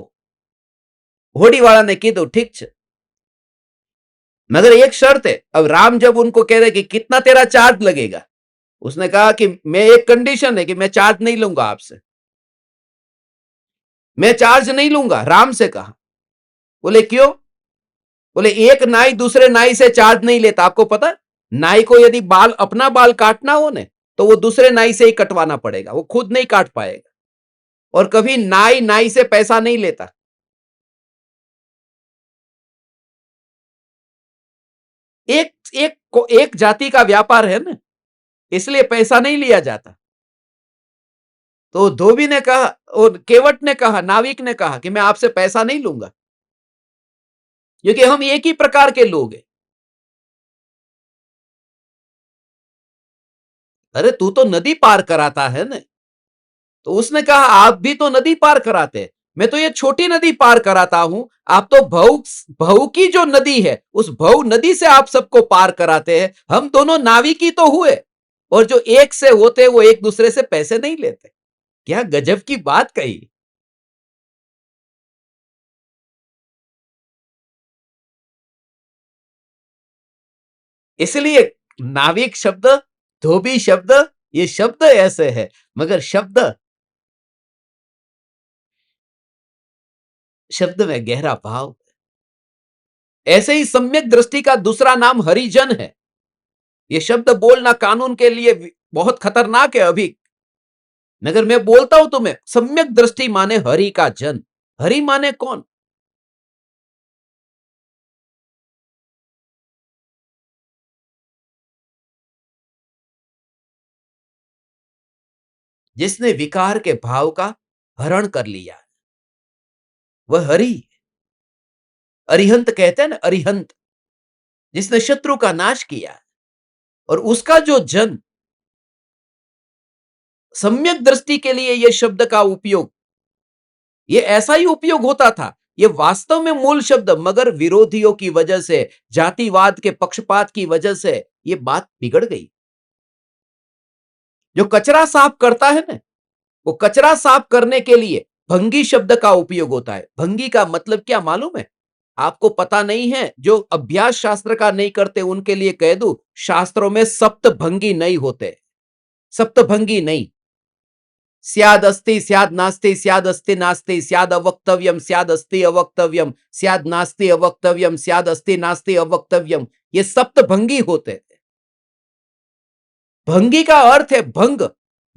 होड़ी वाला ने की दो ठीक छे, मगर एक शर्त है। अब राम जब उनको कह रहे कि कितना तेरा चार्ज लगेगा, उसने कहा कि मैं, एक कंडीशन है कि मैं चार्ज नहीं लूंगा आपसे, मैं चार्ज नहीं लूंगा, राम से कहा। बोले क्यों? बोले एक नाई दूसरे नाई से चार्ज नहीं लेता। आपको पता है? नाई को यदि अपना बाल काटना हो ना, तो वो दूसरे नाई से ही कटवाना पड़ेगा, वो खुद नहीं काट पाएगा। और कभी नाई नाई से पैसा नहीं लेता। एक एक जाति का व्यापार है ना, इसलिए पैसा नहीं लिया जाता। तो धोबी ने कहा और केवट ने कहा, नाविक ने कहा कि मैं आपसे पैसा नहीं लूंगा, क्योंकि हम एक ही प्रकार के लोग हैं। अरे तू तो नदी पार कराता है ना। तो उसने कहा आप भी तो नदी पार कराते हैं, मैं तो ये छोटी नदी पार कराता हूं। आप तो भऊ भऊ की जो नदी है, उस भऊ नदी से आप सबको पार कराते हैं। हम दोनों नाविक ही तो हुए, और जो एक से होते वो एक दूसरे से पैसे नहीं लेते। क्या गजब की बात कही। इसलिए नाविक शब्द, धोबी शब्द, ये शब्द ऐसे है, मगर शब्द शब्द में गहरा भाव। ऐसे ही सम्यक दृष्टि का दूसरा नाम हरिजन है। ये शब्द बोलना कानून के लिए बहुत खतरनाक है अभी, मगर मैं बोलता हूं तुम्हें, सम्यक दृष्टि माने हरि का जन। हरि माने कौन? जिसने विकार के भाव का हरण कर लिया, वह हरि। अरिहंत कहते हैं ना, अरिहंत, जिसने शत्रु का नाश किया। और उसका जो जन, सम्यक दृष्टि के लिए यह शब्द का उपयोग, ये ऐसा ही उपयोग होता था। ये वास्तव में मूल शब्द, मगर विरोधियों की वजह से, जातिवाद के पक्षपात की वजह से ये बात बिगड़ गई। जो कचरा साफ करता है ना, वो कचरा साफ करने के लिए भंगी शब्द का उपयोग होता है। भंगी का मतलब क्या मालूम है? आपको पता नहीं है? जो अभ्यास शास्त्र का नहीं करते उनके लिए कह दूं, शास्त्रों में सप्त भंगी नहीं होते। सप्त भंगी नहीं। स्याद अस्ति स्याद नास्ति, स्याद अस्ति नास्ति, स्याद अवक्तव्यम, स्याद अस्ति अवक्तव्यम, स्याद नास्ति अवक्तव्यम, स्याद अस्ति नास्ति अवक्तव्यम, ये सप्त भंगी होते हैं। भंगी का अर्थ है भंग,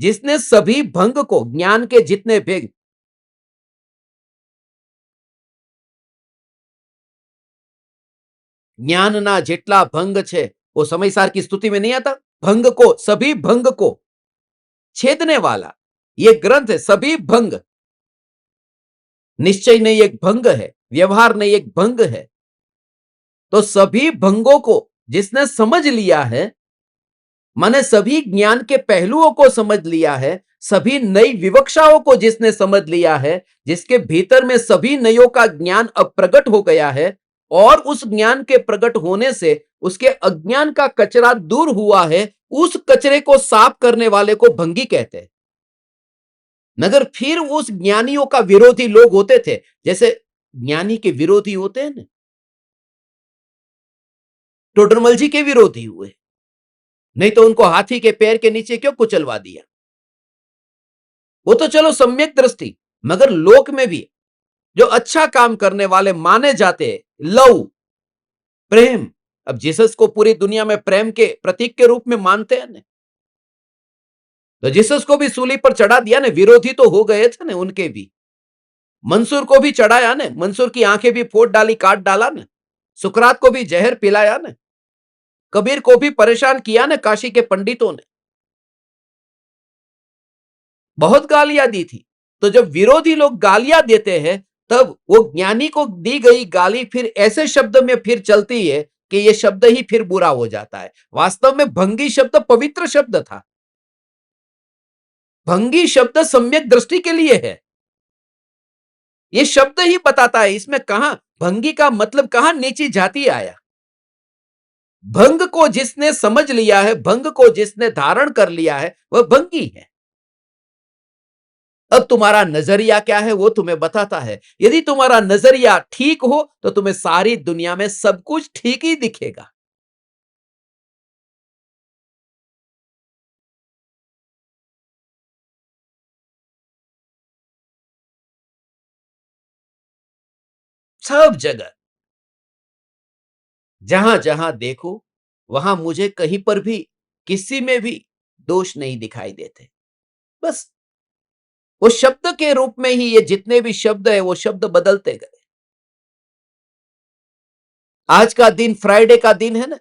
जिसने सभी भंग को, ज्ञान के जितने भेद, ज्ञानना જેટલા ભંગ છે, वो समयसार की स्तुति में नहीं आता? भंग को, सभी भंग को छेदने वाला ये ग्रंथ है। सभी भंग, निश्चय नहीं एक भंग है, व्यवहार नहीं एक भंग है। तो सभी भंगों को जिसने समझ लिया है, माने सभी ज्ञान के पहलुओं को समझ लिया है, सभी नई विवक्षाओं को जिसने समझ लिया है, जिसके भीतर में सभी नयों का ज्ञान अब प्रकट हो गया है, और उस ज्ञान के प्रकट होने से उसके अज्ञान का कचरा दूर हुआ है, उस कचरे को साफ करने वाले को भंगी कहते हैं। मगर फिर उस ज्ञानियों का विरोधी लोग होते थे, जैसे ज्ञानी के विरोधी होते हैं ना, टोडरमल जी के विरोधी हुए, नहीं तो उनको हाथी के पैर के नीचे क्यों कुचलवा दिया? वो तो चलो सम्यक दृष्टि, मगर लोक में भी जो अच्छा काम करने वाले माने जाते हैं, लव, प्रेम। अब जीसस को पूरी दुनिया में प्रेम के प्रतीक के रूप में मानते हैं ना, तो जीसस को भी सूली पर चढ़ा दिया ना, विरोधी तो हो गए थे ना उनके भी। मंसूर को भी चढ़ाया ना, मंसूर की आंखें भी फोड़ डाली, काट डाला ना। सुकरात को भी जहर पिलाया ना। कबीर को भी परेशान किया ना काशी के पंडितों ने, बहुत गालियां दी थी। तो जब विरोधी लोग गालियां देते हैं, तब वो ज्ञानी को दी गई गाली फिर ऐसे शब्द में फिर चलती है कि ये शब्द ही फिर बुरा हो जाता है। वास्तव में भंगी शब्द पवित्र शब्द था। भंगी शब्द सम्यक दृष्टि के लिए है। ये शब्द ही बताता है, इसमें कहां भंगी का मतलब, कहां नीची जाति आया। भंग को जिसने समझ लिया है, भंग को जिसने धारण कर लिया है, वह भंगी है। अब तुम्हारा नजरिया क्या है वो तुम्हें बताता है। यदि तुम्हारा नजरिया ठीक हो तो तुम्हें सारी दुनिया में सब कुछ ठीक ही दिखेगा। सब जगह जहां जहां देखो वहां मुझे कहीं पर भी किसी में भी दोष नहीं दिखाई देते। बस वो शब्द के रूप में ही ये जितने भी शब्द है वो शब्द बदलते गए। आज का दिन फ्राइडे का दिन है ना,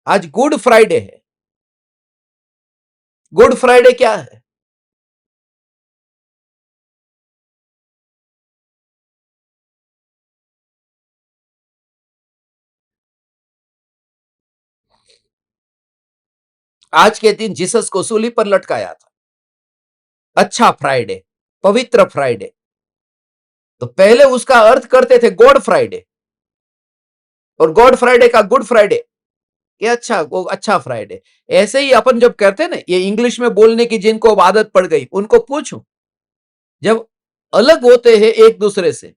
आज गुड फ्राइडे है। गुड फ्राइडे क्या है? आज के दिन जीसस को सूली पर लटकाया था। अच्छा फ्राइडे, पवित्र फ्राइडे। तो पहले उसका अर्थ करते थे गॉड फ्राइडे, और गॉड फ्राइडे का गुड फ्राइडे, ये अच्छा, वो अच्छा फ्राइडे। ऐसे ही अपन जब कहते हैं ना, ये इंग्लिश में बोलने की जिनको अब आदत पड़ गई उनको पूछो, जब अलग होते हैं एक दूसरे से,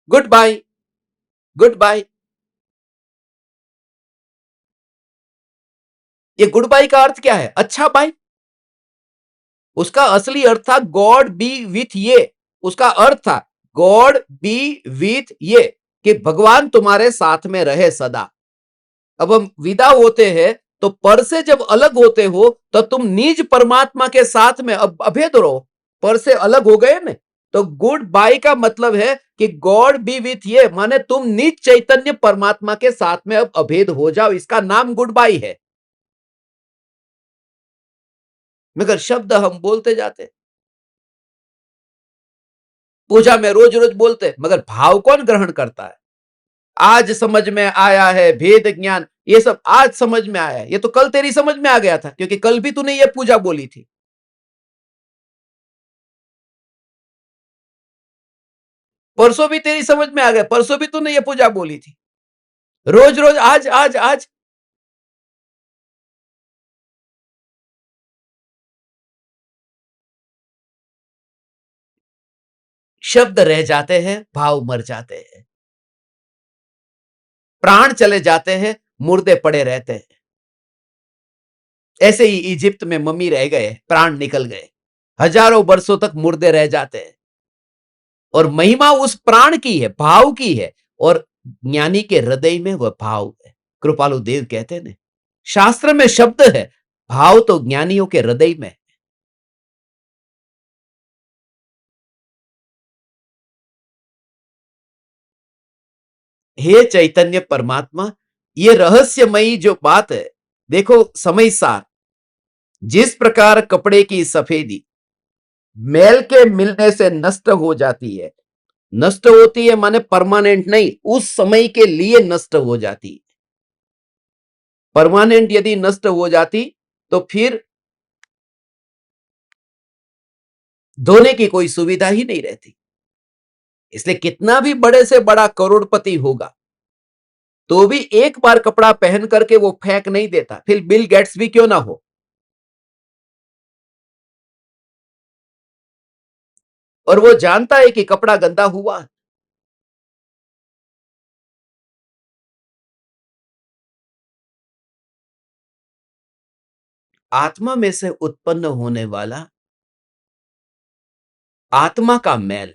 गुड बाय, गुड बाय, ये गुड बाय का अर्थ क्या है? अच्छा बाय। उसका असली अर्थ था गॉड बी विथ ये। उसका अर्थ था गॉड बी विथ ये, कि भगवान तुम्हारे साथ में रहे सदा। अब हम विदा होते हैं तो पर से जब अलग होते हो तो तुम निज परमात्मा के साथ में अब अभेद रहो। पर से अलग हो गए ना, तो गुड बाय का मतलब है कि गॉड बी विथ ये, माने तुम निज चैतन्य परमात्मा के साथ में अब अभेद हो जाओ। इसका नाम गुड बाय है। मगर शब्द हम बोलते जाते, पूजा में रोज रोज बोलते, मगर भाव कौन ग्रहण करता है? आज समझ में आया है भेद ज्ञान, ये सब आज समझ में आया है। ये तो कल तेरी समझ में आ गया था, क्योंकि कल भी तूने ये पूजा बोली थी। परसों भी तेरी समझ में आ गया, परसों भी तूने ये पूजा बोली थी। रोज रोज आज आज आज। शब्द रह जाते हैं, भाव मर जाते हैं, प्राण चले जाते हैं, मुर्दे पड़े रहते हैं। ऐसे ही इजिप्त में मम्मी रह गए, प्राण निकल गए, हजारों वर्षों तक मुर्दे रह जाते हैं। और महिमा उस प्राण की है, भाव की है, और ज्ञानी के हृदय में वह भाव है। कृपालु देव कहते हैं, शास्त्र में शब्द है, भाव तो ज्ञानियों के हृदय में। हे चैतन्य परमात्मा, ये रहस्यमयी जो बात है, देखो समय सार, जिस प्रकार कपड़े की सफेदी मैल के मिलने से नष्ट हो जाती है, नष्ट होती है माने परमानेंट नहीं, उस समय के लिए नष्ट हो जाती है। परमानेंट यदि नष्ट हो जाती तो फिर धोने की कोई सुविधा ही नहीं रहती। इसलिए कितना भी बड़े से बड़ा करोड़पति होगा तो भी एक बार कपड़ा पहन करके वो फेंक नहीं देता, फिर बिल गेट्स भी क्यों ना हो। और वो जानता है कि कपड़ा गंदा हुआ। आत्मा में से उत्पन्न होने वाला आत्मा का मैल,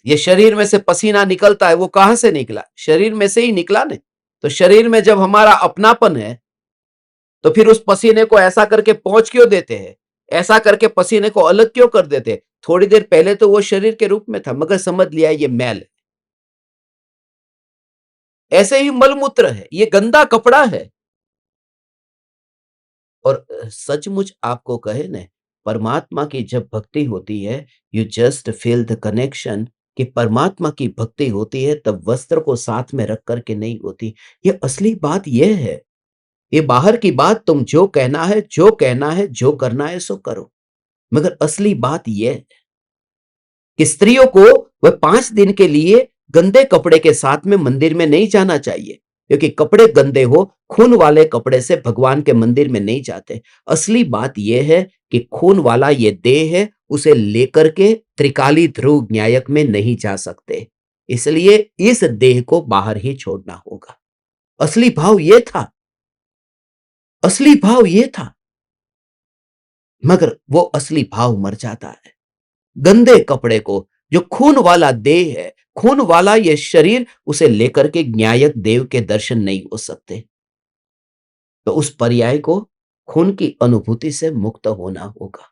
ये शरीर में से पसीना निकलता है, वो कहां से निकला? शरीर में से ही निकला ने। तो शरीर में जब हमारा अपनापन है तो फिर उस पसीने को ऐसा करके पहुंच क्यों देते हैं? ऐसा करके पसीने को अलग क्यों कर देते? थोड़ी देर पहले तो वो शरीर के रूप में था, मगर समझ लिया ये मैल है। ऐसे ही मलमूत्र है, ये गंदा कपड़ा है। और सचमुच आपको कहे न, परमात्मा की जब भक्ति होती है, you just feel the connection, कि परमात्मा की भक्ति होती है तब वस्त्र को साथ में रख करके नहीं होती। ये असली बात यह है। ये बाहर की बात, तुम जो कहना है, जो कहना है, जो करना है सो करो, मगर असली बात यह है कि स्त्रियों को वह 5 दिन के लिए गंदे कपड़े के साथ में मंदिर में नहीं जाना चाहिए, क्योंकि कपड़े गंदे हो, खून वाले कपड़े से भगवान के मंदिर में नहीं जाते। असली बात यह है कि खून वाला ये देह है, उसे लेकर के त्रिकाली ध्रुव न्यायक में नहीं जा सकते, इसलिए इस देह को बाहर ही छोड़ना होगा। असली भाव यह था, असली भाव यह था। मगर वो असली भाव मर जाता है। गंदे कपड़े को, जो खून वाला देह है, खून वाला ये शरीर, उसे लेकर के न्यायक देव के दर्शन नहीं हो सकते। तो उस पर्याय को खून की अनुभूति से मुक्त होना होगा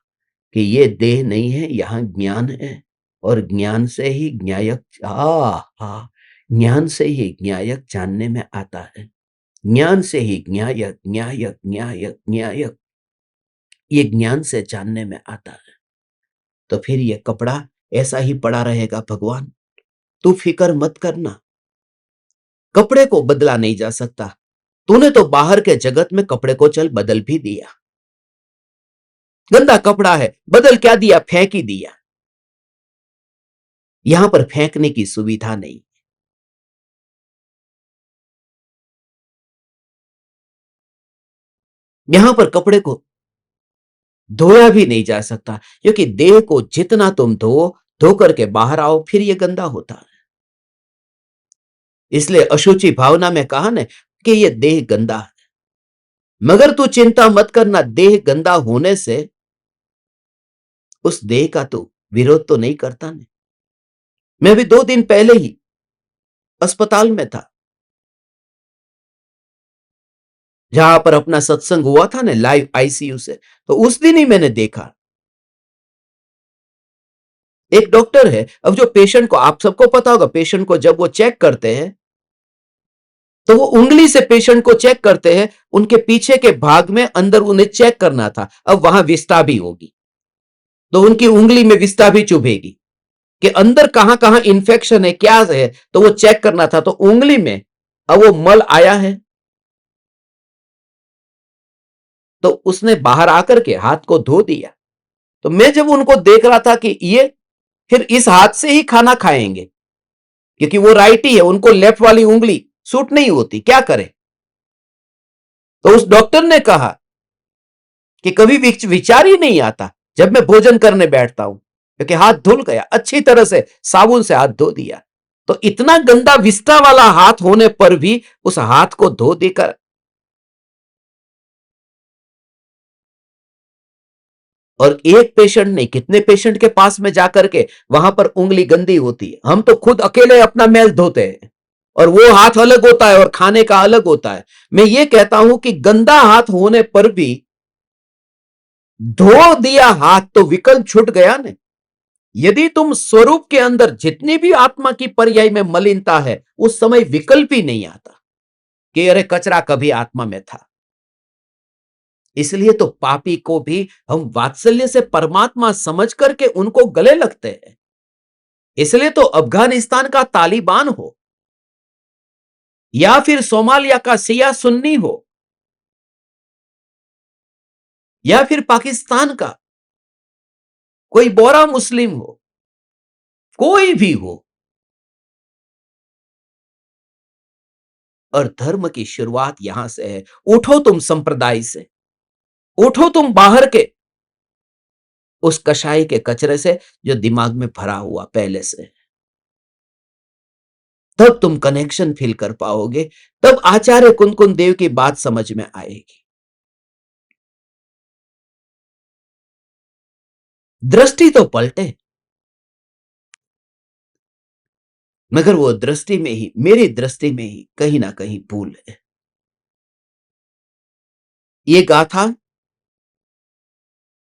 कि ये देह नहीं है, यहां ज्ञान है। और ज्ञान से ही न्यायक, ज्ञान से ही न्यायक जानने में आता है। ज्ञान से ही न्यायक न्यायक न्यायक न्यायक, ये ज्ञान से जानने में आता है। तो फिर ये कपड़ा ऐसा ही पड़ा रहेगा। भगवान तू फिक्र मत करना, कपड़े को बदला नहीं जा सकता। तूने तो बाहर के जगत में कपड़े को चल बदल भी दिया। गंदा कपड़ा है, बदल क्या दिया, फेंक ही दिया। यहां पर फेंकने की सुविधा नहीं। यहां पर कपड़े को धोया भी नहीं जा सकता, क्योंकि देह को जितना तुम धो करके बाहर आओ, फिर यह गंदा होता है। इसलिए अशुचि भावना में कहा ना कि यह देह गंदा है। मगर तू चिंता मत करना, देह गंदा होने से उस देह का तू विरोध तो नहीं करता ने। मैं भी 2 दिन पहले ही अस्पताल में था, जहां पर अपना सत्संग हुआ था ना, लाइव आईसीयू से। तो उस दिन ही मैंने देखा, एक डॉक्टर है। अब जो पेशेंट को, आप सबको पता होगा, पेशेंट को जब वो चेक करते हैं तो वो उंगली से पेशेंट को चेक करते हैं। उनके पीछे के भाग में अंदर उन्हें चेक करना था, अब वहां विस्टा भी होगी, तो उनकी उंगली में विस्टा भी चुभेगी कि अंदर कहां कहां इंफेक्शन है, क्या है, तो वो चेक करना था। तो उंगली में अब वो मल आया है, तो उसने बाहर आकर के हाथ को धो दिया। तो मैं जब उनको देख रहा था कि ये फिर इस हाथ से ही खाना खाएंगे, क्योंकि वो राइटी है, उनको लेफ्ट वाली उंगली सूट नहीं होती, क्या करें। तो उस डॉक्टर ने कहा कि कभी विचार ही नहीं आता जब मैं भोजन करने बैठता हूं, क्योंकि हाथ धुल गया, अच्छी तरह से साबुन से हाथ धो दिया। तो इतना गंदा विस्टा वाला हाथ होने पर भी उस हाथ को धो देकर, और एक पेशेंट नहीं, कितने पेशेंट के पास में जाकर के वहां पर उंगली गंदी होती है। हम तो खुद अकेले अपना मैल धोते हैं, और वो हाथ अलग होता है और खाने का अलग होता है। मैं ये कहता हूं कि गंदा हाथ होने पर भी धो दिया हाथ तो विकल्प छूट गया ना। यदि तुम स्वरूप के अंदर जितनी भी आत्मा की पर्याय में मलिनता है, उस समय विकल्प ही नहीं आता कि अरे कचरा कभी आत्मा में था। इसलिए तो पापी को भी हम वात्सल्य से परमात्मा समझ करके उनको गले लगते हैं। इसलिए तो अफगानिस्तान का तालिबान हो, या फिर सोमालिया का शिया सुन्नी हो, या फिर पाकिस्तान का कोई बोरा मुस्लिम हो, कोई भी हो, और धर्म की शुरुआत यहां से है। उठो तुम संप्रदाय से, उठो तुम बाहर के उस कषाय के कचरे से जो दिमाग में भरा हुआ पहले से। तब तुम कनेक्शन फील कर पाओगे, तब आचार्य कुंदकुन देव की बात समझ में आएगी। दृष्टि तो पलटे, मगर वो दृष्टि में ही, मेरी दृष्टि में ही कहीं ना कहीं भूल है। ये गाथा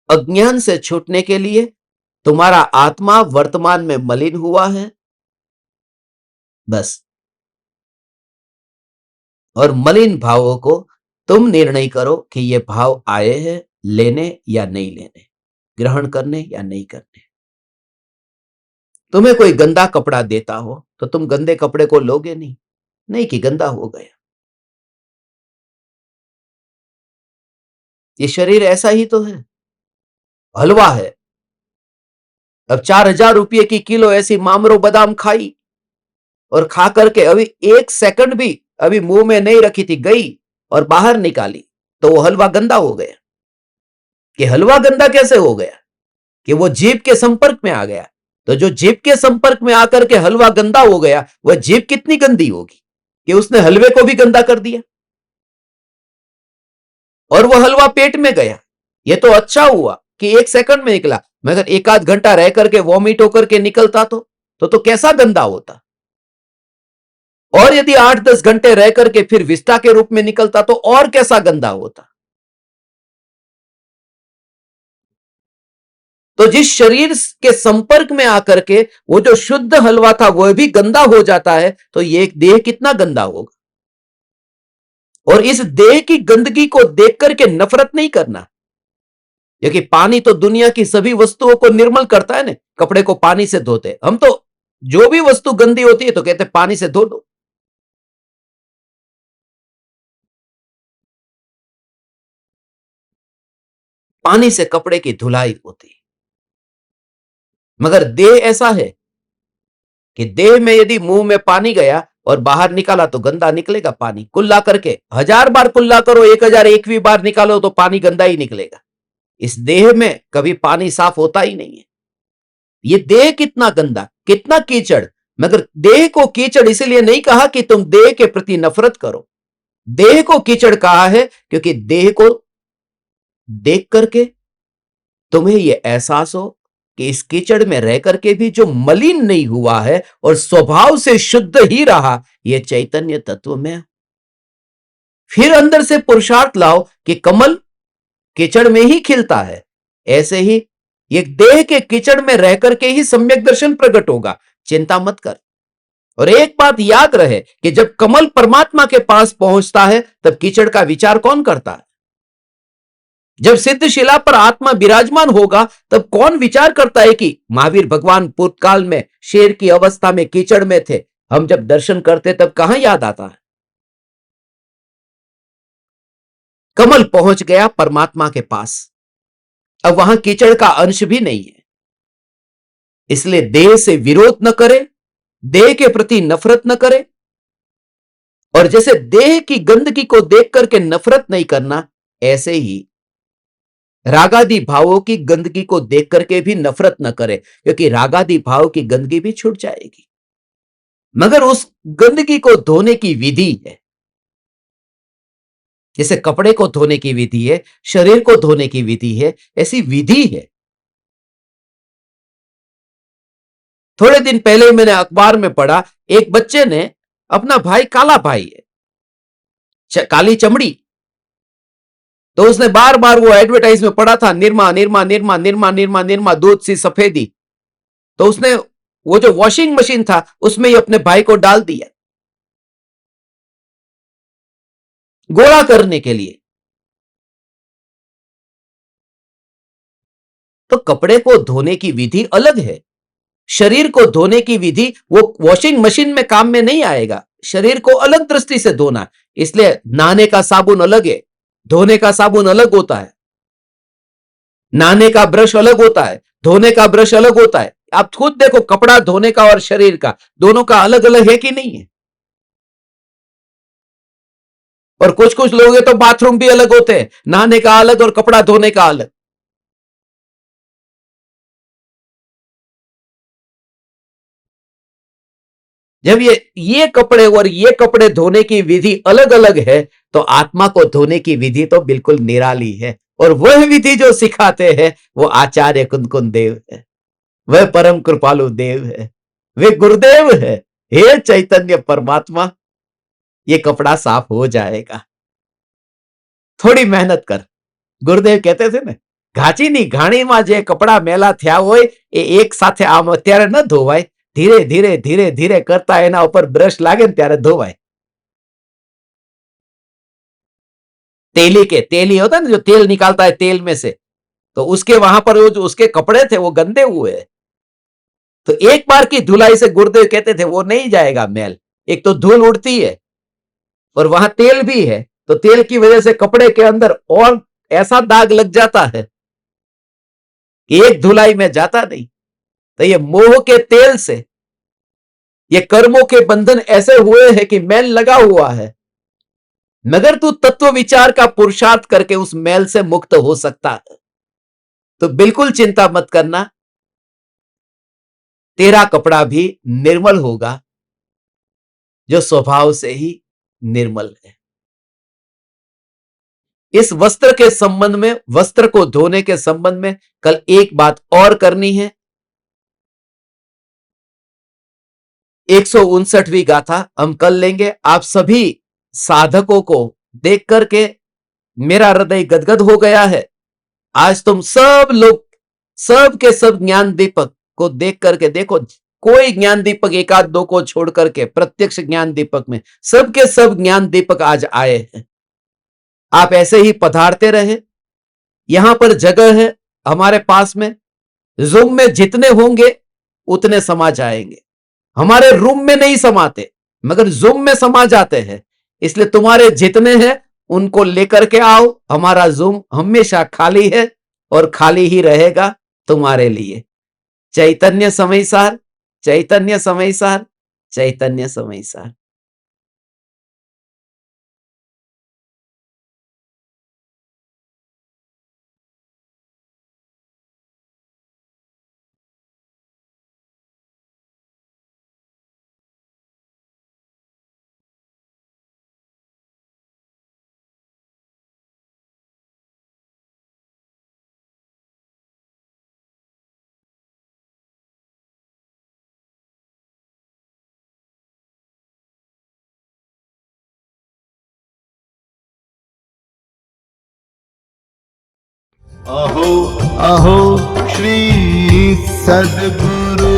अज्ञान से छूटने के लिए, तुम्हारा आत्मा वर्तमान में मलिन हुआ है बस, और मलिन भावों को तुम निर्णय करो कि ये भाव आए हैं, लेने या नहीं लेने, ग्रहण करने या नहीं करने। तुम्हें कोई गंदा कपड़ा देता हो तो तुम गंदे कपड़े को लोगे नहीं, नहीं कि गंदा हो गया। ये शरीर ऐसा ही तो है, हलवा है। अब 4,000 रुपये की किलो ऐसी मामरो बादाम खाई, और खा करके अभी 1 सेकंड भी अभी मुंह में नहीं रखी थी, गई और बाहर निकाली, तो वो हलवा गंदा हो गया। कि हलवा गंदा कैसे हो गया, कि वो जीभ के संपर्क में आ गया। तो जो जीभ के संपर्क में आकर के हलवा गंदा हो गया, वह जीभ कितनी गंदी होगी कि उसने हलवे को भी गंदा कर दिया, और वह हलवा पेट में गया। ये तो अच्छा हुआ कि 1 सेकंड में निकला, मगर 1 आध घंटा रह करके वॉमिट होकर के निकलता तो कैसा गंदा होता। और यदि 8-10 घंटे रह करके फिर विष्टा के रूप में निकलता तो और कैसा गंदा होता। तो जिस शरीर के संपर्क में आकर के वो जो शुद्ध हलवा था वह भी गंदा हो जाता है, तो ये देह कितना गंदा होगा। और इस देह की गंदगी को देख करके नफरत नहीं करना, क्योंकि पानी तो दुनिया की सभी वस्तुओं को निर्मल करता है ना। कपड़े को पानी से धोते, हम तो जो भी वस्तु गंदी होती है तो कहते पानी से धो दो। पानी से कपड़े की धुलाई होती। मगर देह ऐसा है कि देह में यदि मुंह में पानी गया और बाहर निकाला तो गंदा निकलेगा। पानी कुल्ला करके 1000 बार कुल्ला करो, 1001वीं बार निकालो तो पानी गंदा ही निकलेगा। इस देह में कभी पानी साफ होता ही नहीं है। ये देह कितना गंदा, कितना कीचड़। मगर देह को कीचड़ इसलिए नहीं कहा कि तुम देह के प्रति नफरत करो। देह को कीचड़ कहा है क्योंकि देह को देख करके तुम्हें यह एहसास हो कि इस कीचड़ में रह करके भी जो मलिन नहीं हुआ है और स्वभाव से शुद्ध ही रहा, यह चैतन्य तत्व में। फिर अंदर से पुरुषार्थ लाओ कि कमल कीचड़ में ही खिलता है, ऐसे ही एक देह के कीचड़ में रह करके ही सम्यक दर्शन प्रकट होगा। चिंता मत कर। और एक बात याद रहे कि जब कमल परमात्मा के पास पहुंचता है तब कीचड़ का विचार कौन करता है। जब सिद्ध शिला पर आत्मा विराजमान होगा तब कौन विचार करता है कि महावीर भगवान पूर्वकाल में शेर की अवस्था में कीचड़ में थे, हम जब दर्शन करते तब कहां याद आता है। कमल पहुंच गया परमात्मा के पास, अब वहां कीचड़ का अंश भी नहीं है। इसलिए देह से विरोध न करे, देह के प्रति नफरत न करे। और जैसे देह की गंदगी को देख करके नफरत नहीं करना, ऐसे ही रागादि भावों की गंदगी को देख करके भी नफरत न करे, क्योंकि रागादि भाव की गंदगी भी छूट जाएगी। मगर उस गंदगी को धोने की विधि है। जैसे कपड़े को धोने की विधि है, शरीर को धोने की विधि है, ऐसी विधि है। थोड़े दिन पहले मैंने अखबार में पढ़ा, एक बच्चे ने अपना भाई, काला भाई है, काली चमड़ी, तो उसने बार बार वो एडवर्टाइज में पढ़ा था, निरमा निरमा निरमा निरमा निरमा निरमा दूध सी सफेदी। तो उसने वो जो वॉशिंग मशीन था उसमें ही अपने भाई को डाल दिया गोरा करने के लिए। तो कपड़े को धोने की विधि अलग है, शरीर को धोने की विधि वो वॉशिंग मशीन में काम में नहीं आएगा। शरीर को अलग दृष्टि से धोना, इसलिए नहाने का साबुन अलग है, धोने का साबुन अलग होता है। नहाने का ब्रश अलग होता है, धोने का ब्रश अलग होता है। आप खुद देखो, कपड़ा धोने का और शरीर का दोनों का अलग अलग है कि नहीं है। और कुछ कुछ लोग हैं तो बाथरूम भी अलग होते हैं, नहाने का अलग और कपड़ा धोने का अलग। जब ये कपड़े और ये कपड़े धोने की विधि अलग अलग है, तो आत्मा को धोने की विधि तो बिल्कुल निराली है। और वह विधि जो सिखाते हैं वो आचार्य कुंदकुंद देव है, वह परम कृपालु देव है, वे गुरुदेव है। हे चैतन्य परमात्मा, ये कपड़ा साफ हो जाएगा, थोड़ी मेहनत कर। गुरुदेव कहते थे ना, घाचीनी घाણીમાં જે કપડા મેલા થયા હોય એ એક સાથે આમ અત્યારે ન ધોવાય, ધીરે ધીરે ધીરે ધીરે કરતા એના ઉપર બ્રશ લાગે ને ત્યારે ધોવાય। तेली के, तेली होता है ना जो तेल निकालता है तेल में से, तो उसके वहां पर वो जो उसके कपड़े थे वो गंदे हुए, तो एक बार की धुलाई से गुरुदेव कहते थे वो नहीं जाएगा मैल। एक तो धूल उड़ती है और वहां तेल भी है, तो तेल की वजह से कपड़े के अंदर और ऐसा दाग लग जाता है कि एक धुलाई में जाता नहीं। तो ये मोह के तेल से, ये कर्मों के बंधन ऐसे हुए हैं कि मैल लगा हुआ है, मगर तू तत्व विचार का पुरुषार्थ करके उस मैल से मुक्त हो सकता है। तो बिल्कुल चिंता मत करना, तेरा कपड़ा भी निर्मल होगा जो स्वभाव से ही निर्मल है। इस वस्त्र के संबंध में, वस्त्र को धोने के संबंध में कल एक बात और करनी है। 159वीं गाथा हम कल लेंगे। आप सभी साधकों को देख करके मेरा हृदय गदगद हो गया है। आज तुम सब लोग, सब के सब ज्ञान दीपक को देख करके देखो, कोई ज्ञान दीपक एक आध दो को छोड़ करके प्रत्यक्ष ज्ञान दीपक में सबके सब ज्ञान दीपक आज आए हैं। आप ऐसे ही पधारते रहे। यहां पर जगह है हमारे पास में, जूम में जितने होंगे उतने समा जाएंगे। हमारे रूम में नहीं समाते मगर जूम में समा जाते हैं, इसलिए तुम्हारे जितने हैं उनको लेकर के आओ। हमारा जूम हमेशा खाली है और खाली ही रहेगा तुम्हारे लिए। चैतन्य समयसार, चैतन्य समयसार, चैतन्य समयसार। अहो अहो श्री सद्गुरु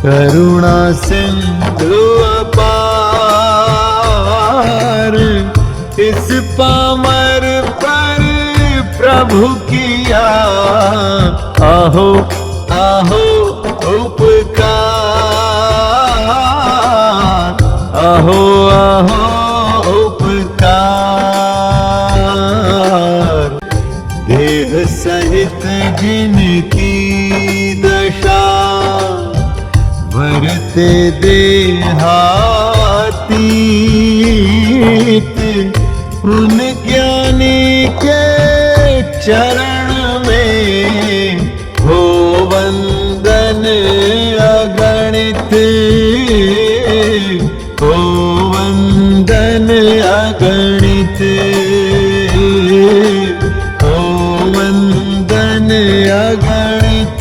करुणा सिंधु अपार, इस पामर पर प्रभु किया अहो अहो उपकार, अहो अहो उपकार। देह सहित जिनकी दशा वरते देहातीत, उन ज्ञानी के चरण में हो वंदन अगणित, हो वंदन अगणित, हो वंदन अगणित।